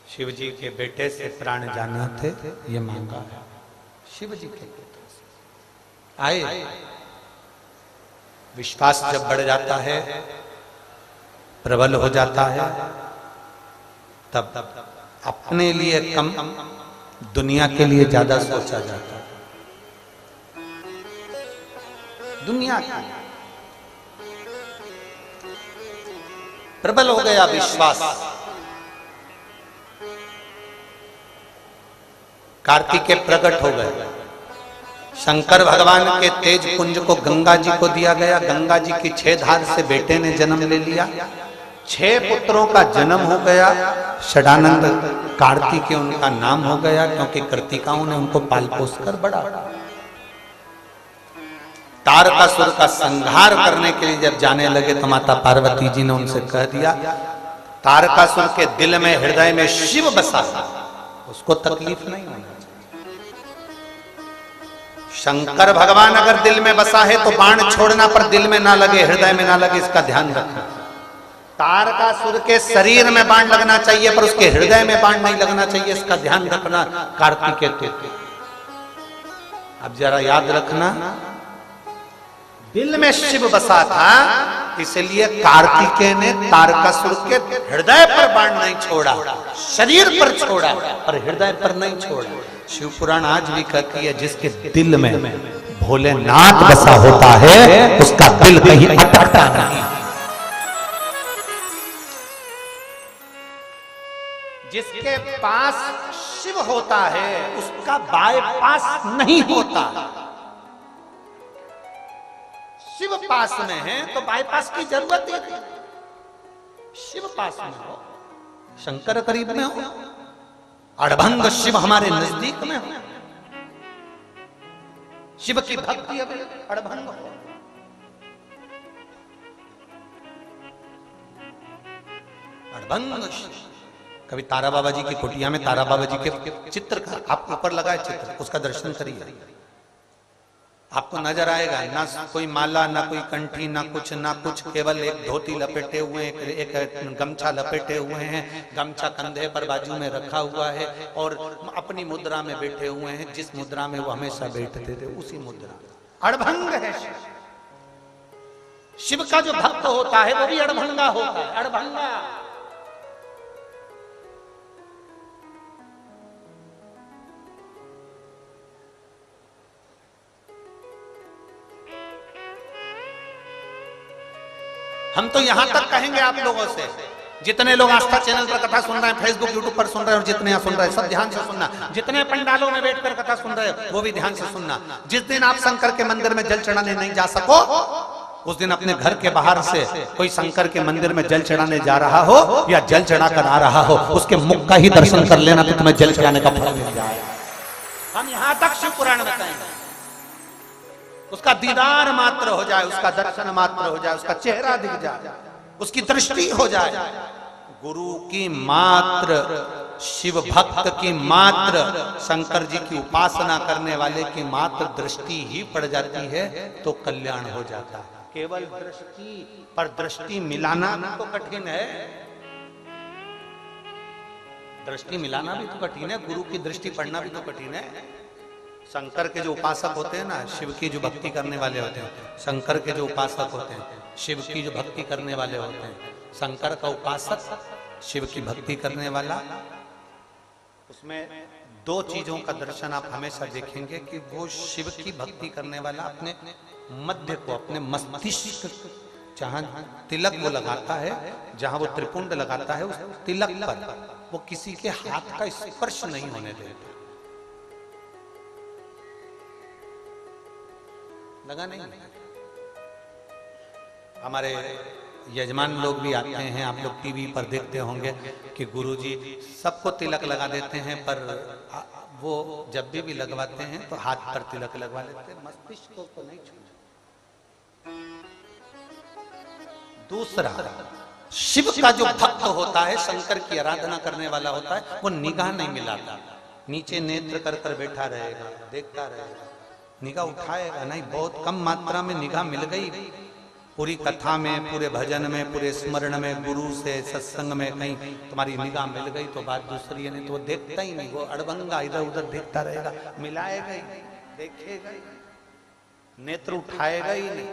शिव जी के बेटे से प्राण जाना थे, ये मांगा है। शिव जी के पुत्र से आए। विश्वास जब बढ़ जाता है, प्रबल हो जाता है, तब अपने लिए कम, दुनिया के लिए ज्यादा सोचा जाता है। दुनिया की प्रबल हो गया विश्वास। कार्तिकेय प्रकट हो गए। शंकर भगवान के तेज पुंज को गंगा जी को दिया गया। गंगा जी की 6 धार से बेटे ने जन्म ले लिया। 6 पुत्रों का जन्म हो गया। षडानंद कार्तिकेय उनका नाम हो गया, क्योंकि कृतिकाओं ने उनको पाल पोस कर बड़ा। तारकासुर का संहार करने के लिए जब जाने लगे तो माता पार्वती जी ने उनसे कह दिया, तारकासुर के दिल में, हृदय में शिव बसा, उसको तकलीफ नहीं होना चाहिए। शंकर भगवान अगर दिल में बसा है तो बाण छोड़ना पर दिल में ना लगे, हृदय में ना लगे, इसका ध्यान रखना। तारकासुर के शरीर में बाण लगना चाहिए पर उसके हृदय में बाण नहीं लगना चाहिए, इसका ध्यान रखना। कार्तिकेय, अब जरा याद रखना, दिल में शिव बसा था, इसलिए कार्तिकेय ने तारकासुर के हृदय पर बाण नहीं छोड़ा, शरीर पर छोड़ा और हृदय पर नहीं छोड़ा। शिव पुराण आज भी कहती है, जिसके दिल में भोलेनाथ बसा होता है उसका दिल कहीं अटकता नहीं। जिसके पास शिव होता है उसका बाईपास नहीं होता। शिव पास में है तो बाईपास की जरूरत ही नहीं। शिव पास में हो, शंकर करीब में हो, अड़भंग शिव हमारे नजदीक में हो, शिव की भक्ति अब अड़भंग हो। अड़भंग कभी तारा बाबा जी की कुटिया में तारा बाबा जी के चित्र का आप ऊपर लगाए चित्र, उसका दर्शन करिए, आपको नजर आएगा। ना कोई माला, ना कोई कंठी, ना कुछ, केवल एक धोती लपेटे हुए, एक गमछा लपेटे हुए हैं, गमछा कंधे पर बाजू में रखा हुआ है और अपनी मुद्रा में बैठे हुए हैं। जिस मुद्रा में वो हमेशा बैठते थे उसी मुद्रा। अड़भंग है शिव का जो भक्त होता है वो भी अड़भंगा होता है। अड़भंगा हम तो यहां तक कहेंगे आप लोगों से, जितने लोग आस्था चैनल पर कथा सुन रहे हैं, फेसबुक यूट्यूब पर सुन रहे हैं और जितने यहाँ सुन रहे हैं, सब ध्यान से सुनना। जितने पंडालों में बैठकर कथा सुन रहे हैं वो भी ध्यान से सुनना। जिस दिन आप शंकर के मंदिर में जल चढ़ाने नहीं जा सको, उस दिन अपने घर के बाहर से कोई शंकर के मंदिर में जल चढ़ाने जा रहा हो या जल चढ़ा कर आ रहा हो, उसके मुख का ही दर्शन कर लेना तो तुम्हें जल चढ़ाने का फल मिल जाएगा। हम यहाँ तक शिव पुराण बताएंगे, उसका दीदार मात्र हो जाए, उसका दर्शन मात्र हो जाए, उसका चेहरा दिख जाए, उसकी दृष्टि हो जाए। गुरु की मात्र, शिव भक्त की मात्र, शंकर जी की उपासना करने वाले की मात्र दृष्टि ही पड़ जाती है तो कल्याण हो जाता है। केवल दृष्टि पर दृष्टि मिलाना तो कठिन है, दृष्टि मिलाना भी तो कठिन है, गुरु की दृष्टि पढ़ना भी तो कठिन है। शंकर के जो उपासक होते हैं ना, शिव की जो भक्ति करने वाले होते हैं, शंकर के जो उपासक होते हैं, शिव की जो भक्ति करने वाले होते हैं, शंकर का उपासक, शिव की भक्ति करने वाला, उसमें दो चीजों का दर्शन आप हमेशा देखेंगे कि वो शिव की भक्ति करने वाला अपने मध्य को, अपने मस्तिष्क, जहां तिलक वो लगाता है, जहां वो त्रिपुंड लगाता है, उस तिलक पर वो किसी के हाथ का स्पर्श नहीं होने देता। लगा नहीं? हमारे यजमान लोग भी आते हैं, आप लोग टीवी पर देखते होंगे कि गुरुजी सबको तिलक लगा देते हैं, पर वो जब भी लगवाते हैं तो हाथ पर तिलक लगवा लेते हैं, मस्तिष्क को नहीं छूते। दूसरा, शिव का जो भक्त होता है, शंकर की आराधना करने वाला होता है, वो निगाह नहीं मिलाता, नीचे नेत्र कर कर बैठा रहेगा, देखता रहेगा, निगाह उठाएगा नहीं। बहुत कम मात्रा में निगाह मिल गई पूरी कथा में, पूरे भजन में, पूरे स्मरण में, गुरु से सत्संग में कहीं तुम्हारी निगाह मिल गई तो बात दूसरी है, नहीं तो वो देखता ही नहीं, वो अड़बंगा इधर उधर देखता रहेगा, मिलाएगा ही नहीं, देखेगा ही, नेत्र उठाएगा ही नहीं।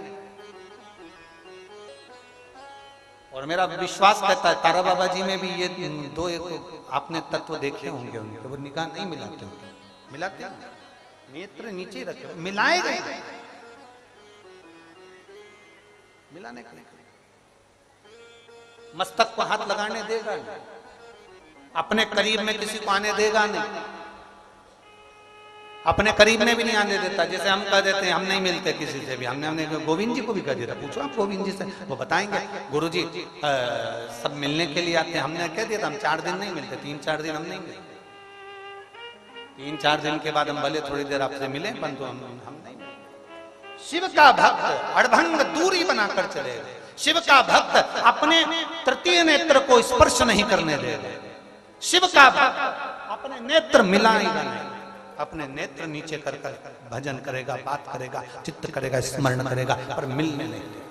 और मेरा विश्वास कहता है तारा बाबा जी में भी ये दो एक आपने तत्व देखे होंगे, उनके वो निगाह नहीं मिलाते, मिलाते नेत्र नीचे रखे, मिलाएगा ही नहीं, मिलाने का नहीं, मस्तक को हाथ लगाने देगा नहीं, अपने करीब में किसी को आने देगा नहीं, अपने करीब में भी नहीं आने देता। जैसे हम कह देते हैं हम नहीं मिलते किसी से भी, हमने गोविंद जी को भी कह दिया था, पूछो आप गोविंद जी से, वो बताएंगे गुरुजी सब मिलने के लिए आते हैं, हमने कह दिया था हम 4 दिन नहीं मिलते, 3-4 दिन हम नहीं मिलते, 3-4 दिन के बाद हम भले थोड़ी देर आपसे मिले, परंतु हम नहीं मिलते। शिव का भक्त अड़भंग दूरी बनाकर चलेगा, शिव का भक्त अपने तृतीय नेत्र को स्पर्श नहीं करने देगा, शिव का भक्त अपने नेत्र मिलाएगा नहीं, अपने नेत्र नीचे कर कर भजन करेगा, बात करेगा, चित्त करेगा, स्मरण करेगा, पर मिलने नहीं देगा।